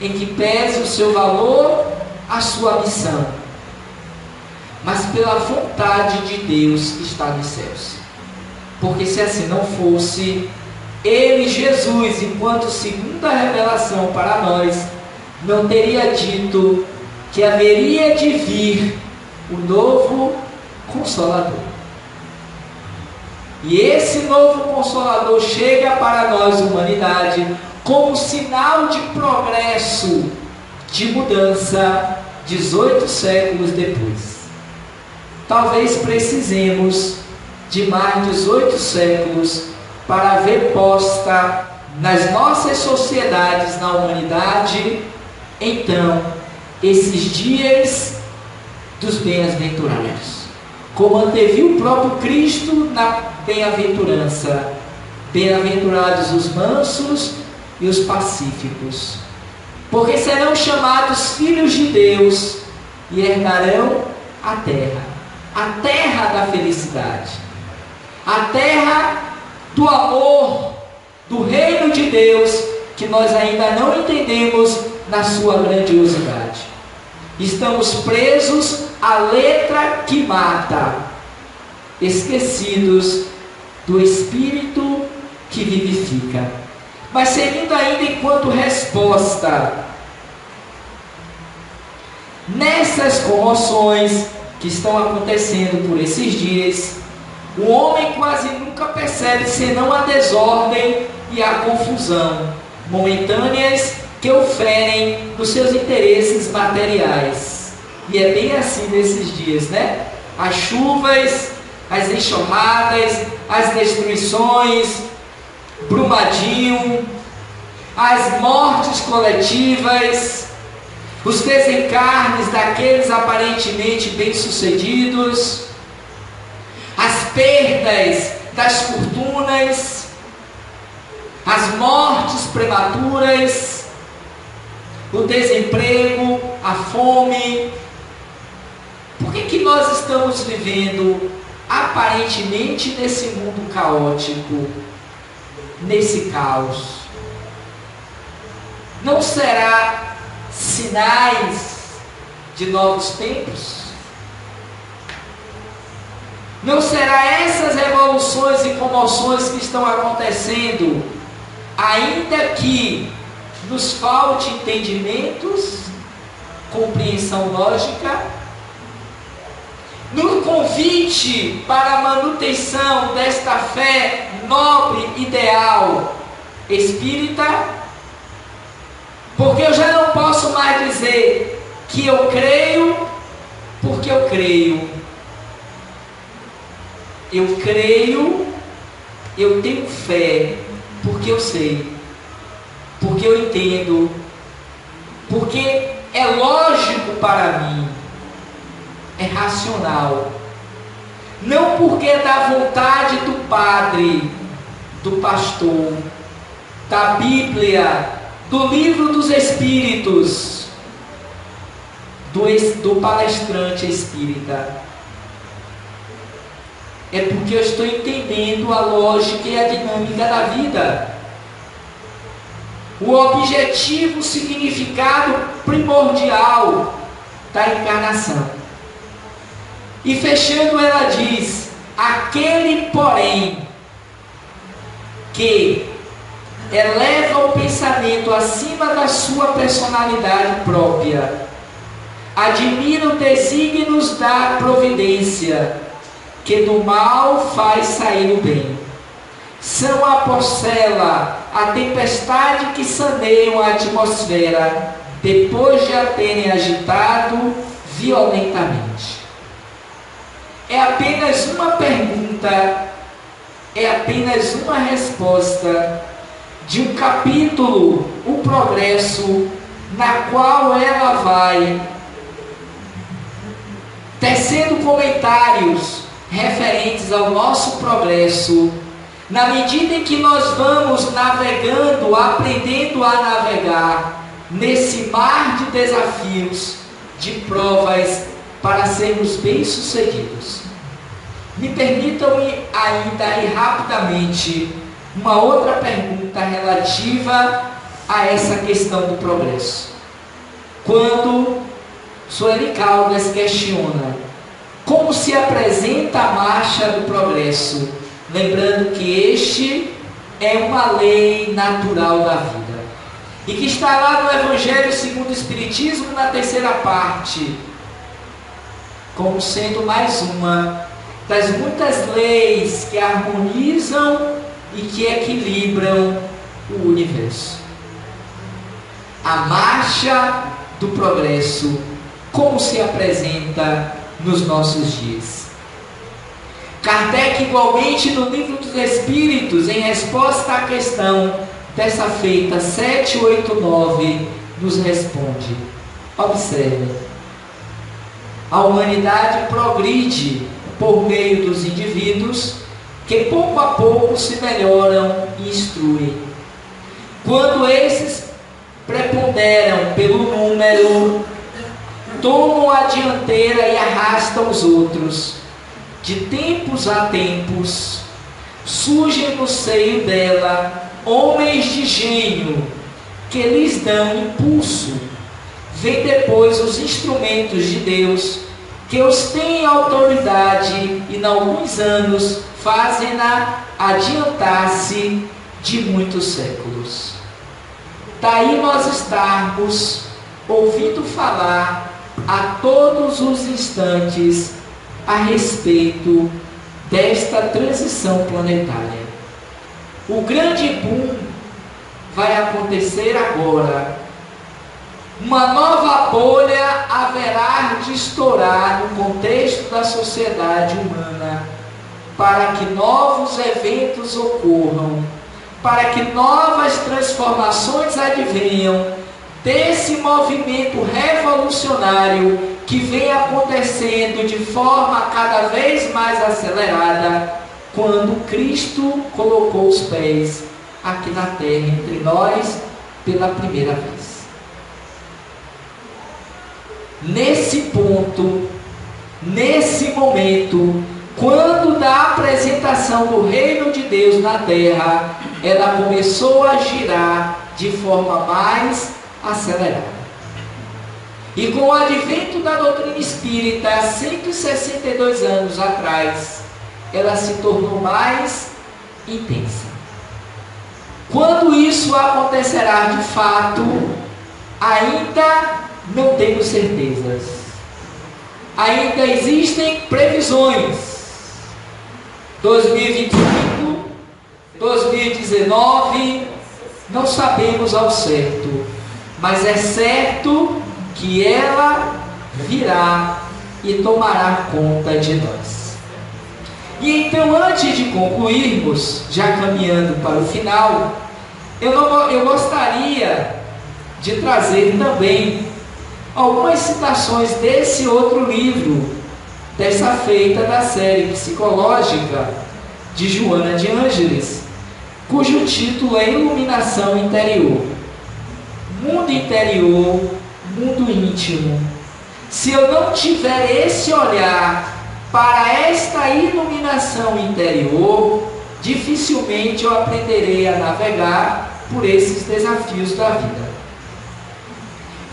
em que pese o seu valor, a sua missão, mas pela vontade de Deus que está nos céus. Porque se assim não fosse, ele, Jesus, enquanto segunda revelação para nós, não teria dito que haveria de vir o novo Consolador. E esse novo Consolador chega para nós, humanidade, como sinal de progresso, de mudança, 18 séculos depois. Talvez precisemos de mais 18 séculos para ver posta nas nossas sociedades, na humanidade, então, esses dias dos bem-aventurados. Como anteviu o próprio Cristo na bem-aventurança: bem-aventurados os mansos e os pacíficos, porque serão chamados filhos de Deus e herdarão a terra da felicidade, a terra do amor, do reino de Deus, que nós ainda não entendemos na sua grandiosidade. Estamos presos à letra que mata, esquecidos do Espírito que vivifica. Mas seguindo ainda enquanto resposta, nessas comoções que estão acontecendo por esses dias, o homem quase nunca percebe senão a desordem e a confusão momentâneas que o ferem nos seus interesses materiais. E é bem assim nesses dias, né? As chuvas, as enxurradas, as destruições, Brumadinho, as mortes coletivas, os desencarnes daqueles aparentemente bem-sucedidos, as perdas das fortunas, as mortes prematuras, o desemprego, a fome. Por que nós estamos vivendo aparentemente nesse mundo caótico, nesse caos? Não será sinais de novos tempos? Não será essas revoluções e comoções que estão acontecendo, ainda que nos falte entendimentos, compreensão lógica, no convite para a manutenção desta fé nobre, ideal, espírita? Porque eu já não posso mais dizer que eu creio porque eu creio. Eu creio, eu tenho fé porque eu sei, porque eu entendo, porque é lógico para mim, é racional. Não porque é da vontade do padre, do pastor, da Bíblia, do livro dos Espíritos, do palestrante espírita. É porque eu estou entendendo a lógica e a dinâmica da vida. O objetivo, o significado primordial da encarnação. E fechando, ela diz: aquele, porém, que eleva o pensamento acima da sua personalidade própria, admira os desígnios da providência, que do mal faz sair o bem. São a porcela, a tempestade que saneiam a atmosfera, depois de a terem agitado violentamente. É apenas uma pergunta, é apenas uma resposta de um capítulo, o progresso, na qual ela vai tecendo comentários referentes ao nosso progresso, na medida em que nós vamos navegando, aprendendo a navegar nesse mar de desafios, de provas, para sermos bem-sucedidos. Me permitam ainda ir rapidamente uma outra pergunta relativa a essa questão do progresso. Quando Sueli Caldas questiona como se apresenta a marcha do progresso, lembrando que este é uma lei natural da vida, e que está lá no Evangelho segundo o Espiritismo, na terceira parte, como sendo mais uma das muitas leis que harmonizam e que equilibram o universo. A marcha do progresso, como se apresenta nos nossos dias. Kardec, igualmente, no Livro dos Espíritos, em resposta à questão dessa feita 789, nos responde: observe, a humanidade progride por meio dos indivíduos que pouco a pouco se melhoram e instruem. Quando esses preponderam pelo número, tomam a dianteira e arrastam os outros. De tempos a tempos, surgem no seio dela homens de gênio que lhes dão impulso. Vêm depois os instrumentos de Deus que os têm autoridade e, em alguns anos, fazem-na adiantar-se de muitos séculos. Daí nós estarmos ouvindo falar a todos os instantes a respeito desta transição planetária. O grande boom vai acontecer agora. Uma nova bolha haverá de estourar no contexto da sociedade humana, para que novos eventos ocorram, para que novas transformações advenham desse movimento revolucionário que vem acontecendo de forma cada vez mais acelerada, quando Cristo colocou os pés aqui na terra entre nós pela primeira vez. Nesse ponto, nesse momento, quando da apresentação do reino de Deus na terra, ela começou a girar de forma mais acelerada. E com o advento da doutrina espírita, 162 anos atrás, ela se tornou mais intensa. Quando isso acontecerá de fato, ainda não temos certezas. Ainda existem previsões. 2025, 2019, não sabemos ao certo, mas é certo que ela virá e tomará conta de nós. E então, antes de concluirmos, já caminhando para o final, eu gostaria de trazer também algumas citações desse outro livro, dessa feita da série psicológica de Joana de Ângeles, cujo título é Iluminação Interior. Mundo interior, mundo íntimo. Se eu não tiver esse olhar para esta iluminação interior, dificilmente eu aprenderei a navegar por esses desafios da vida.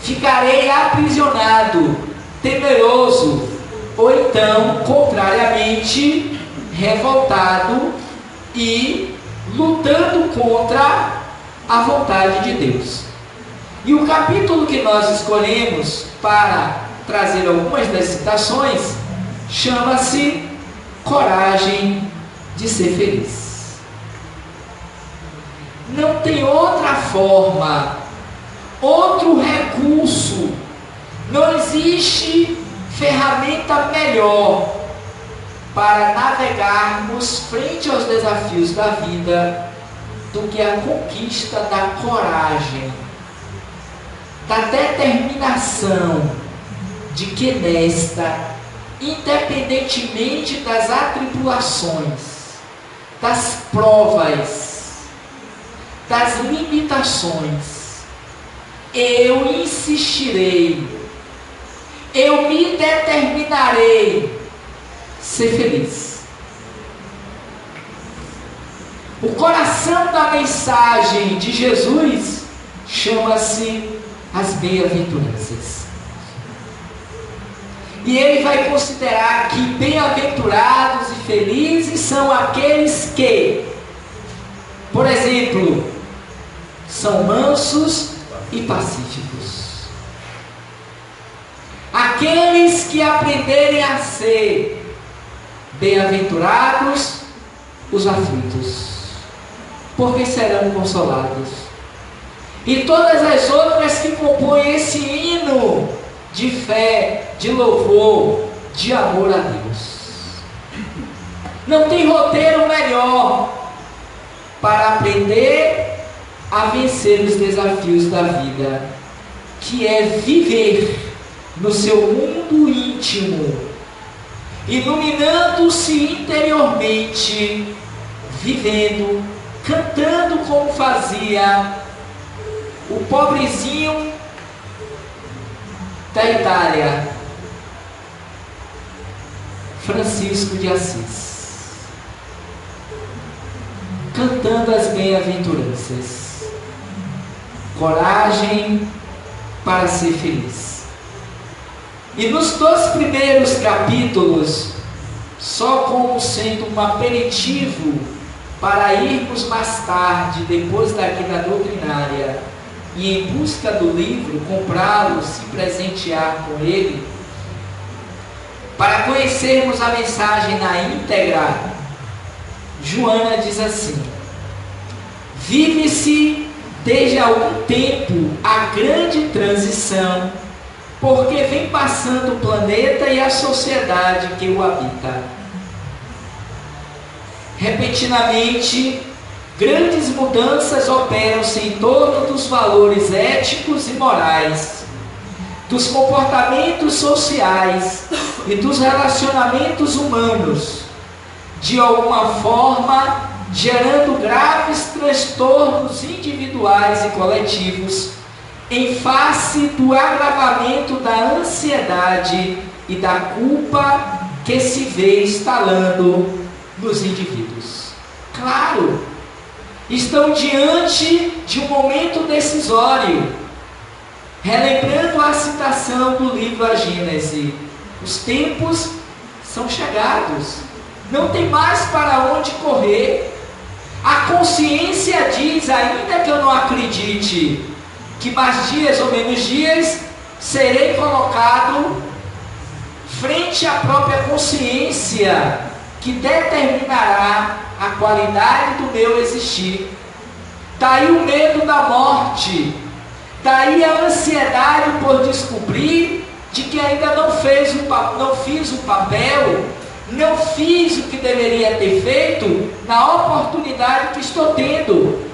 Ficarei aprisionado, temeroso, ou então, contrariamente, revoltado e lutando contra a vontade de Deus. E o capítulo que nós escolhemos para trazer algumas das citações chama-se Coragem de Ser Feliz. Não tem outra forma, outro recurso, não existe ferramenta melhor para navegarmos frente aos desafios da vida do que a conquista da coragem, da determinação de que nesta, independentemente das atribulações, das provas, das limitações, eu insistirei, eu me determinarei ser feliz. O coração da mensagem de Jesus chama-se as bem-aventuranças. E ele vai considerar que bem-aventurados e felizes são aqueles que, por exemplo, são mansos e pacíficos. Aqueles que aprenderem a ser bem-aventurados os aflitos, porque serão consolados. E todas as outras que compõem esse hino de fé, de louvor, de amor a Deus. Não tem roteiro melhor para aprender a vencer os desafios da vida, que é viver no seu mundo íntimo, iluminando-se interiormente, vivendo, cantando como fazia o pobrezinho da Itália, Francisco de Assis, cantando as bem-aventuranças. Coragem para ser feliz. E nos 2 primeiros capítulos, só como sendo um aperitivo para irmos mais tarde, depois daqui da doutrinária, e em busca do livro, comprá-lo, se presentear com ele, para conhecermos a mensagem na íntegra, Joana diz assim: vive-se desde algum tempo a grande transição, porque vem passando o planeta e a sociedade que o habita. Repentinamente, grandes mudanças operam-se em torno dos valores éticos e morais, dos comportamentos sociais e dos relacionamentos humanos, de alguma forma gerando graves transtornos individuais e coletivos, em face do agravamento da ansiedade e da culpa que se vê instalando nos indivíduos. Claro, estão diante de um momento decisório. Relembrando a citação do livro A Gênese, os tempos são chegados, não tem mais para onde correr. A consciência diz, ainda que eu não acredite que mais dias ou menos dias, serei colocado frente à própria consciência, que determinará a qualidade do meu existir. Daí o medo da morte, daí a ansiedade por descobrir de que ainda não fiz o papel, não fiz o que deveria ter feito na oportunidade que estou tendo.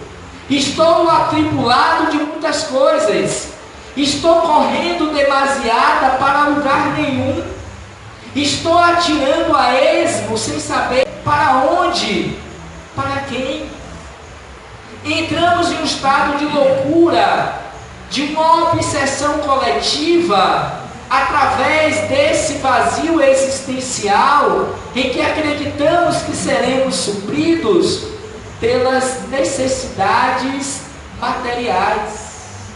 Estou atribulado de muitas coisas, estou correndo demasiada para lugar nenhum, estou atirando a esmo sem saber para onde, para quem. Entramos em um estado de loucura, de uma obsessão coletiva, através desse vazio existencial em que acreditamos que seremos supridos pelas necessidades materiais,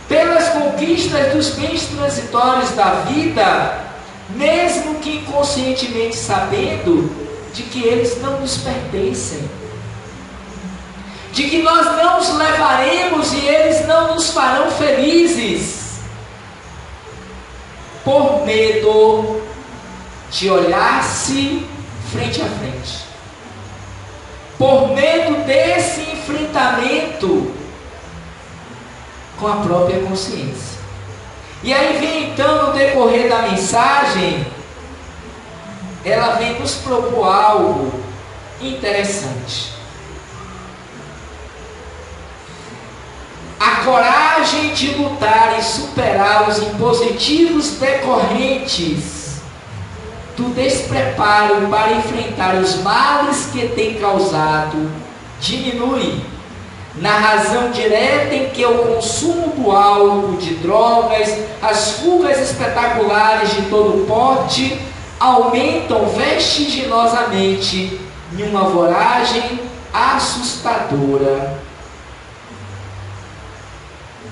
pelas conquistas dos bens transitórios da vida, mesmo que inconscientemente sabendo de que eles não nos pertencem, de que nós não os levaremos e eles não nos farão felizes, por medo de olhar-se frente a frente, por medo desse enfrentamento com a própria consciência. E aí vem então, no decorrer da mensagem, ela vem nos propor algo interessante. A coragem de lutar e superar os impositivos decorrentes do despreparo para enfrentar os males que tem causado diminui na razão direta em que o consumo do álcool, de drogas, as fugas espetaculares de todo porte aumentam vertiginosamente em uma voragem assustadora.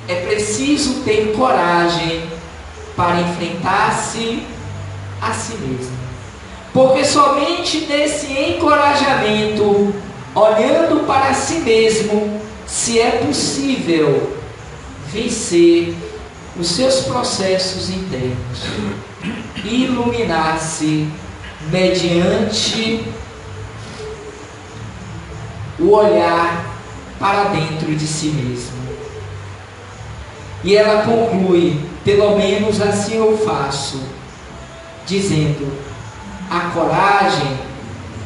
É preciso ter coragem para enfrentar-se a si mesmo, porque somente nesse encorajamento, olhando para si mesmo, se é possível vencer os seus processos internos e iluminar-se mediante o olhar para dentro de si mesmo. E ela conclui, pelo menos assim eu faço, dizendo: a coragem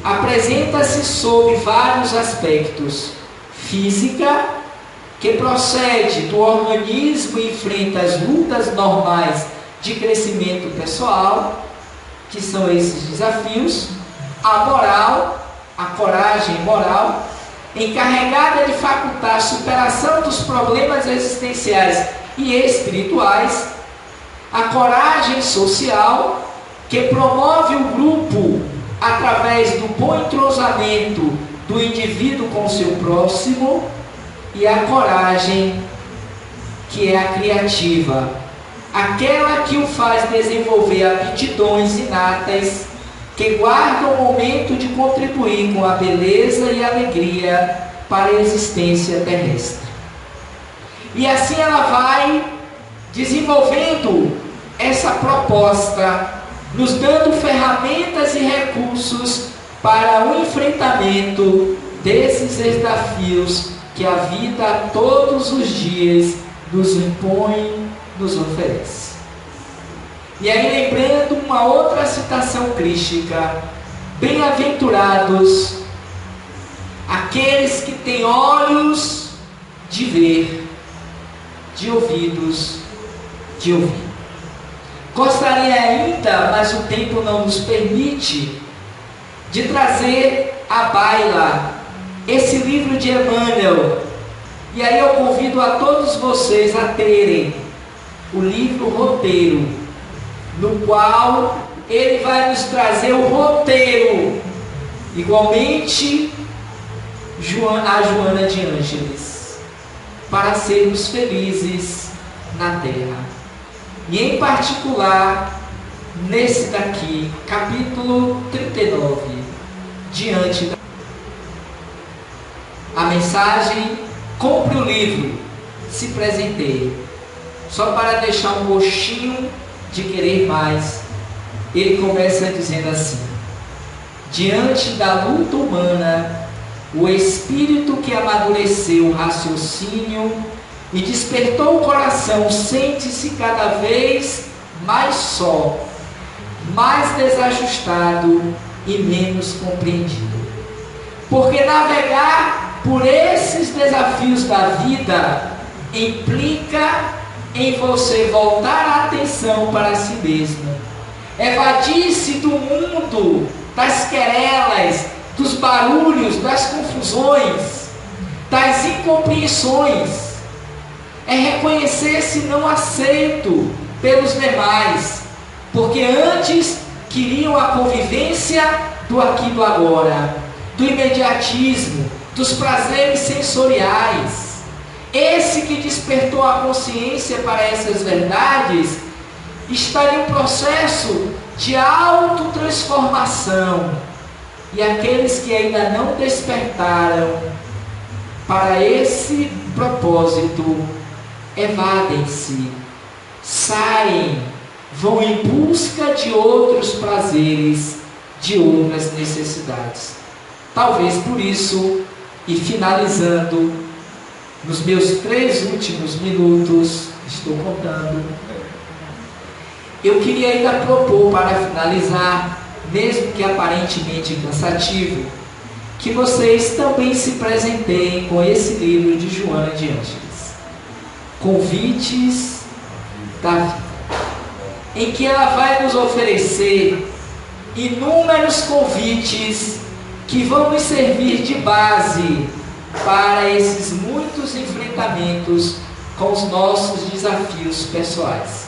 apresenta-se sob vários aspectos. Física, que procede do organismo e enfrenta as lutas normais de crescimento pessoal, que são esses desafios. A moral, a coragem moral, encarregada de facultar a superação dos problemas existenciais e espirituais. A coragem social, que promove o grupo através do bom entrosamento do indivíduo com o seu próximo. E a coragem, que é a criativa, aquela que o faz desenvolver aptidões inatas que guardam o momento de contribuir com a beleza e alegria para a existência terrestre. E assim ela vai desenvolvendo essa proposta, nos dando ferramentas e recursos para o enfrentamento desses desafios que a vida todos os dias nos impõe, nos oferece. E aí, lembrando uma outra citação crística: bem-aventurados aqueles que têm olhos de ver, de ouvidos de ouvir. Gostaria ainda, mas o tempo não nos permite, de trazer à baila esse livro de Emmanuel. E aí eu convido a todos vocês a terem o livro Roteiro, no qual ele vai nos trazer o roteiro, igualmente a Joana de Ângeles, para sermos felizes na terra. E em particular, nesse daqui, capítulo 39, diante da a mensagem: compre o livro, se presenteie. Só para deixar um gostinho de querer mais, ele começa dizendo assim: diante da luta humana, o espírito que amadureceu o raciocínio e despertou o coração sente-se cada vez mais só, mais desajustado e menos compreendido. Porque navegar por esses desafios da vida implica em você voltar a atenção para si mesmo, evadir-se do mundo, das querelas, dos barulhos, das confusões, das incompreensões. É reconhecer-se não aceito pelos demais, porque antes queriam a convivência do aqui e do agora, do imediatismo, dos prazeres sensoriais. Esse que despertou a consciência para essas verdades está em um processo de autotransformação, e aqueles que ainda não despertaram para esse propósito evadem-se, saem, vão em busca de outros prazeres, de outras necessidades. Talvez por isso, e finalizando, nos meus 3 últimos minutos, estou contando, eu queria ainda propor, para finalizar, mesmo que aparentemente cansativo, que vocês também se presenteiem com esse livro de Joana de Ângeles, Convites da Vida, em que ela vai nos oferecer inúmeros convites que vão nos servir de base para esses muitos enfrentamentos com os nossos desafios pessoais.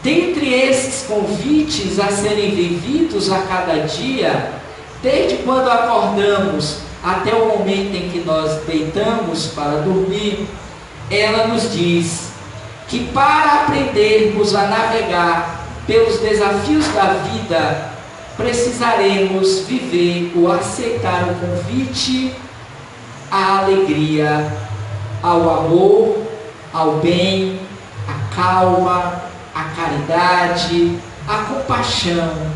Dentre esses convites a serem vividos a cada dia, desde quando acordamos até o momento em que nós deitamos para dormir, ela nos diz que para aprendermos a navegar pelos desafios da vida, precisaremos viver ou aceitar o convite à alegria, ao amor, ao bem, à calma, à caridade, à compaixão,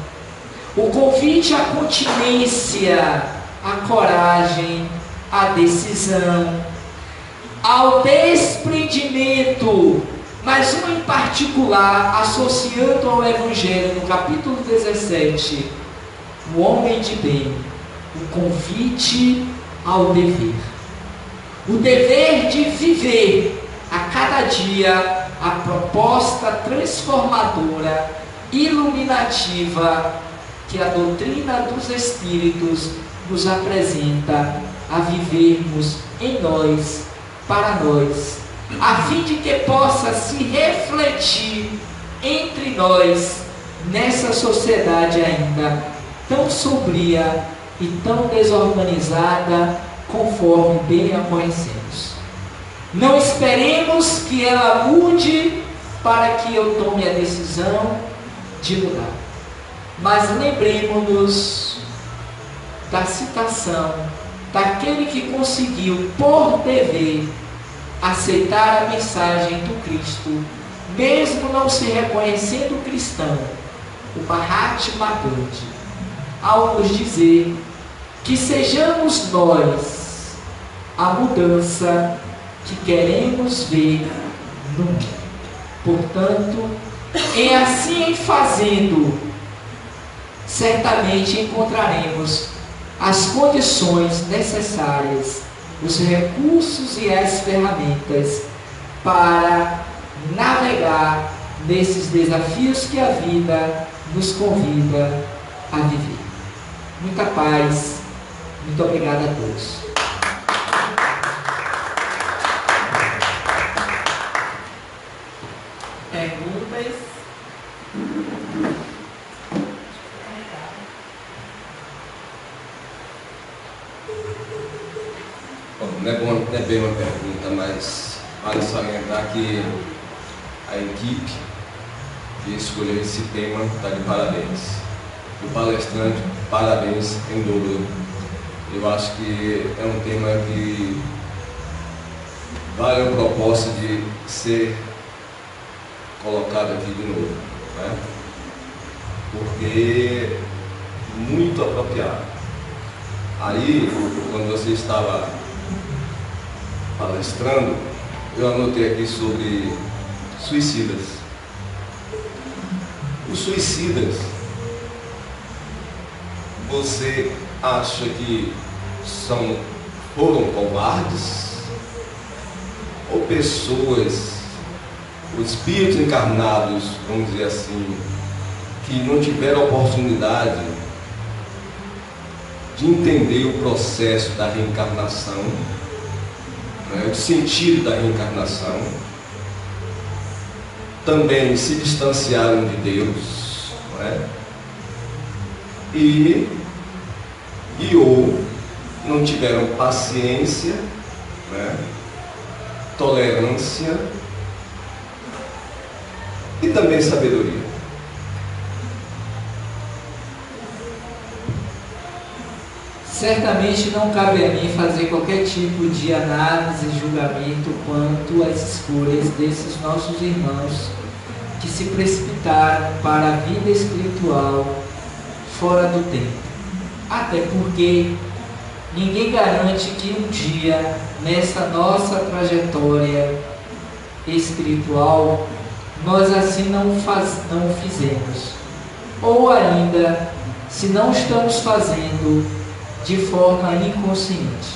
o convite à continência, à coragem, à decisão, ao desprendimento, mas um em particular, associando ao Evangelho, no capítulo 17, o homem de bem, o convite ao dever. O dever de viver a cada dia a proposta transformadora, iluminativa, que a doutrina dos Espíritos nos apresenta a vivermos em nós, para nós, a fim de que possa se refletir entre nós, nessa sociedade ainda tão sombria e tão desorganizada, conforme bem a conhecemos. Não esperemos que ela mude para que eu tome a decisão de mudar. Mas lembremos-nos da citação daquele que conseguiu, por dever, aceitar a mensagem do Cristo, mesmo não se reconhecendo cristão, o Mahatma Gandhi, ao nos dizer que sejamos nós a mudança que queremos ver no mundo. Portanto, em fazendo, certamente encontraremos as condições necessárias, os recursos e as ferramentas para navegar nesses desafios que a vida nos convida a viver. Muita paz, muito obrigado a todos. Perguntas? Bom, não é bem uma pergunta, mas vale salientar que a equipe que escolheu esse tema está de parabéns. O palestrante, parabéns em dobro. Eu acho que é um tema que vale o propósito de ser colocado aqui de novo, né? Porque muito apropriado. Aí, quando você estava palestrando, eu anotei aqui sobre suicidas. Os suicidas, você acha que foram covardes? Ou pessoas, os espíritos encarnados, vamos dizer assim, que não tiveram oportunidade de entender o processo da reencarnação, né, o sentido da reencarnação, também se distanciaram de Deus, não é? Ou não tiveram paciência, né, tolerância e também sabedoria. Certamente não cabe a mim fazer qualquer tipo de análise e julgamento quanto às escolhas desses nossos irmãos que se precipitaram para a vida espiritual fora do tempo. Até porque ninguém garante que um dia, nessa nossa trajetória espiritual, nós assim não fizemos. Ou ainda, se não estamos fazendo de forma inconsciente.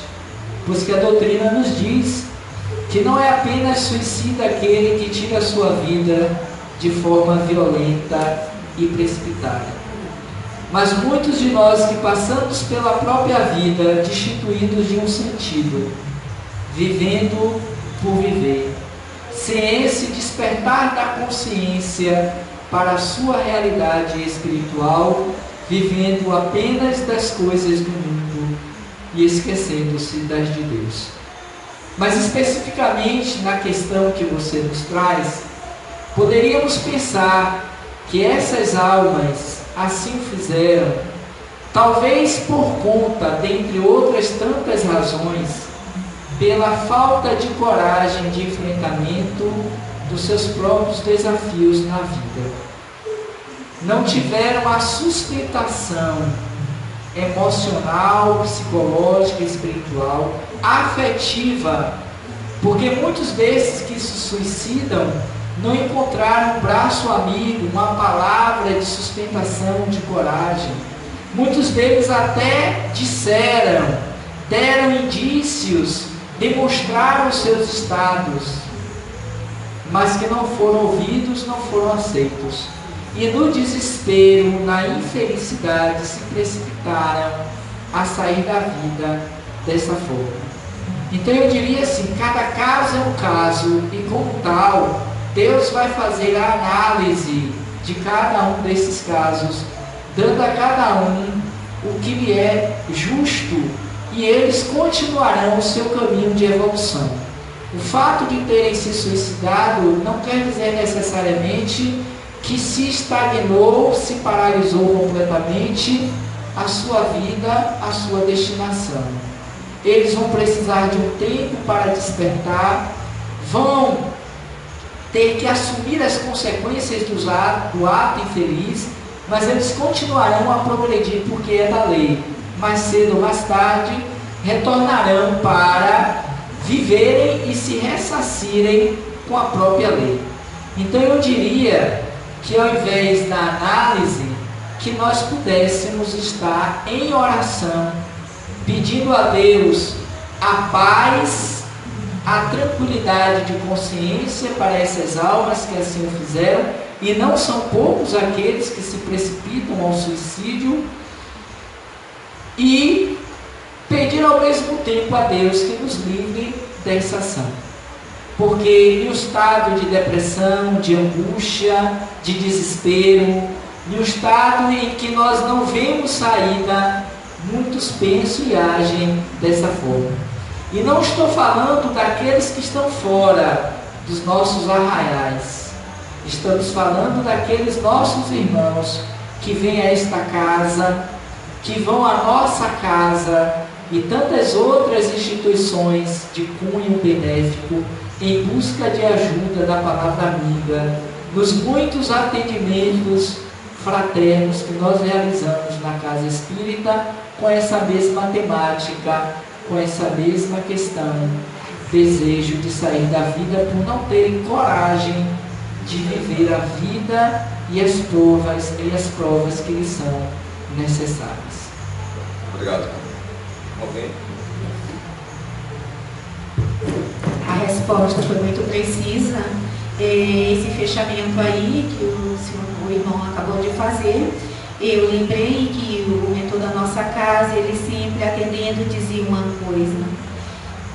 Pois que a doutrina nos diz que não é apenas suicida aquele que tira a sua vida de forma violenta e precipitada, mas muitos de nós que passamos pela própria vida destituídos de um sentido, vivendo por viver, sem esse despertar da consciência para a sua realidade espiritual, vivendo apenas das coisas do mundo e esquecendo-se das de Deus. Mas especificamente na questão que você nos traz, poderíamos pensar que essas almas assim fizeram, talvez por conta, dentre outras tantas razões, pela falta de coragem de enfrentamento dos seus próprios desafios na vida. Não tiveram a sustentação emocional, psicológica, espiritual, afetiva, porque muitos desses que se suicidam não encontraram um braço amigo, uma palavra de sustentação, de coragem. Muitos deles até disseram, deram indícios, demonstraram seus estados, mas que não foram ouvidos, não foram aceitos. E no desespero, na infelicidade, se precipitaram a sair da vida dessa forma. Então eu diria assim, cada caso é um caso, e como tal, Deus vai fazer a análise de cada um desses casos, dando a cada um o que lhe é justo, e eles continuarão o seu caminho de evolução. O fato de terem se suicidado não quer dizer necessariamente que se estagnou, se paralisou completamente a sua vida, a sua destinação. Eles vão precisar de um tempo para despertar, vão ter que assumir as consequências do ato infeliz, mas eles continuarão a progredir porque é da lei. Mais cedo ou mais tarde, retornarão para viverem e se ressarcirem com a própria lei. Então eu diria que ao invés da análise, que nós pudéssemos estar em oração, pedindo a Deus a paz, a tranquilidade de consciência para essas almas que assim o fizeram, e não são poucos aqueles que se precipitam ao suicídio, e pedir ao mesmo tempo a Deus que nos livre dessa ação. Porque em um estado de depressão, de angústia, de desespero, em um estado em que nós não vemos saída, muitos pensam e agem dessa forma. E não estou falando daqueles que estão fora dos nossos arraiais. Estamos falando daqueles nossos irmãos que vêm a esta casa, que vão à nossa casa e tantas outras instituições de cunho benéfico em busca de ajuda da palavra amiga, nos muitos atendimentos fraternos que nós realizamos na Casa Espírita com essa mesma temática, com essa mesma questão, desejo de sair da vida por não terem coragem de viver a vida e as provas que lhes são necessárias. Obrigado. Alguém? A resposta foi muito precisa. Esse fechamento aí que o irmão acabou de fazer, eu lembrei que o mentor da nossa casa, ele sempre atendendo dizia uma coisa,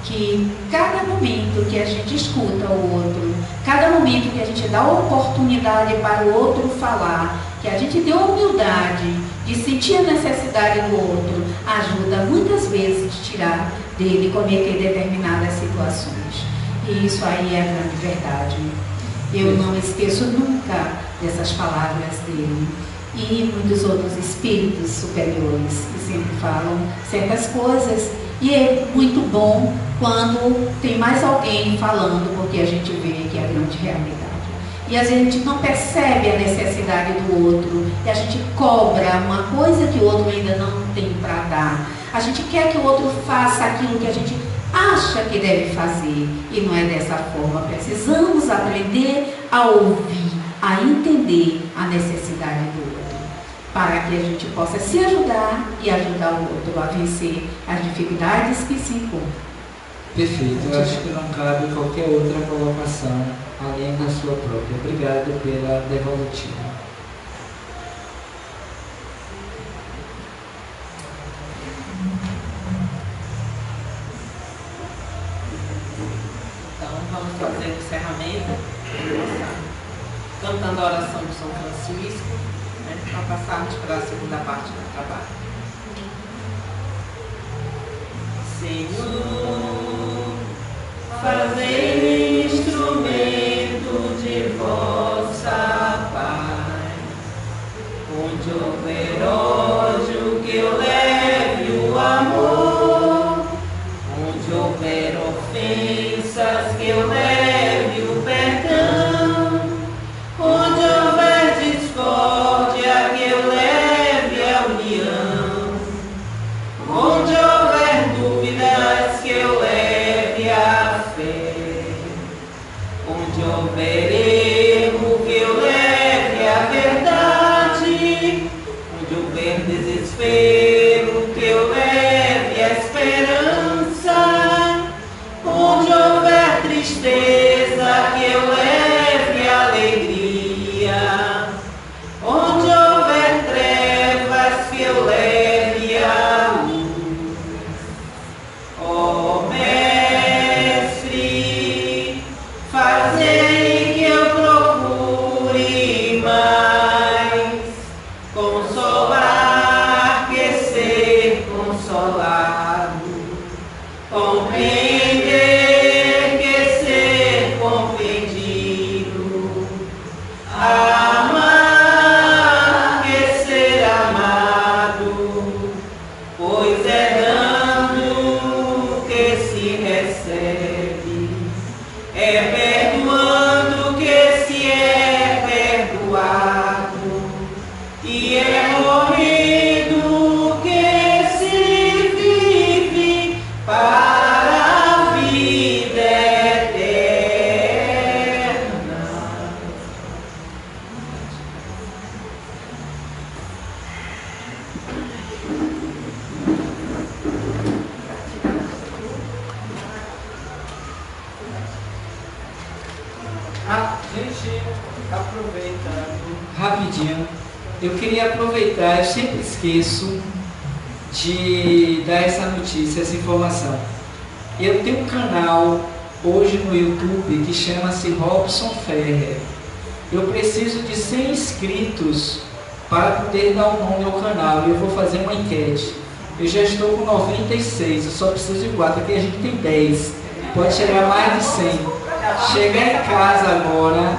que cada momento que a gente escuta o outro, cada momento que a gente dá oportunidade para o outro falar, que a gente deu a humildade de sentir a necessidade do outro, ajuda muitas vezes de tirar dele cometer determinadas situações. E isso aí é a grande verdade. Eu não esqueço nunca dessas palavras dele. E muitos outros espíritos superiores que sempre falam certas coisas. E é muito bom quando tem mais alguém falando, porque a gente vê que é a grande realidade. E às vezes a gente não percebe a necessidade do outro, e a gente cobra uma coisa que o outro ainda não tem para dar. A gente quer que o outro faça aquilo que a gente acha que deve fazer, e não é dessa forma. Precisamos aprender a ouvir, a entender a necessidade do outro, para que a gente possa se ajudar e ajudar o outro a vencer as dificuldades que se encontram. Perfeito, eu acho que não cabe qualquer outra colocação além da sua própria. Obrigado pela devolutiva. Então vamos fazer o encerramento, cantando a oração de São Francisco, né, para passarmos para a segunda parte do trabalho. Senhor, fazei instrumento de vossa paz, onde houver ódio que eu leve o amor, onde houver ofensas que eu leve o perdão, onde houver discórdia que eu leve a união, onde houver dúvidas que eu leve a fé, onde houver erro que eu leve a verdade, onde houver desespero que eu leve a esperança, onde houver tristeza que eu leve a alegria, onde houver trevas que eu leve a luz. Ó Mestre, fazei que eu procure mais consolar que ser consolado, compreender que É perdoando que se é perdoado, e é morrendo que se vive para a vida eterna. Gente, aproveitando rapidinho, eu queria aproveitar, eu sempre esqueço de dar essa notícia, essa informação. Eu tenho um canal hoje no YouTube que chama-se Robson Ferrer. Eu preciso de 100 inscritos para poder dar o nome ao canal e eu vou fazer uma enquete. Eu já estou com 96, eu só preciso de 4, aqui a gente tem 10, pode chegar a mais de 100. Chegar em casa agora,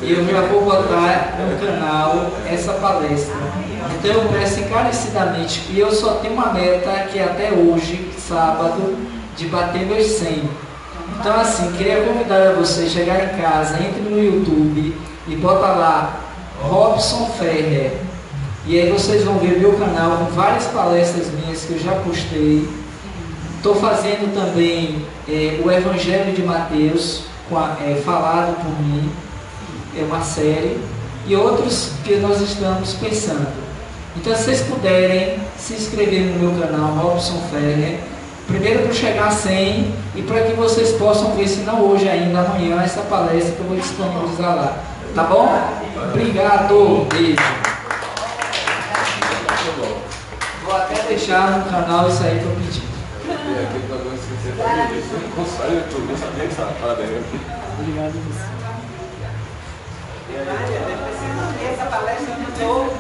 eu já vou botar no canal essa palestra. Então eu peço encarecidamente, e eu só tenho uma meta que é até hoje, sábado, de bater meus 100. Então assim, queria convidar você a chegar em casa, entre no YouTube e bota lá Robson Ferrer. E aí vocês vão ver meu canal com várias palestras minhas que eu já postei. Estou fazendo também o Evangelho de Mateus, falado por mim, é uma série, e outros que nós estamos pensando. Então, se vocês puderem se inscrever no meu canal, Robson Ferrer, primeiro para chegar a 100 e para que vocês possam ver, se não hoje ainda, amanhã, essa palestra que eu vou disponibilizar lá. Tá bom? Obrigado! Beijo! Vou até deixar no canal isso aí que eu pedi. Obrigado. Essa palestra mudou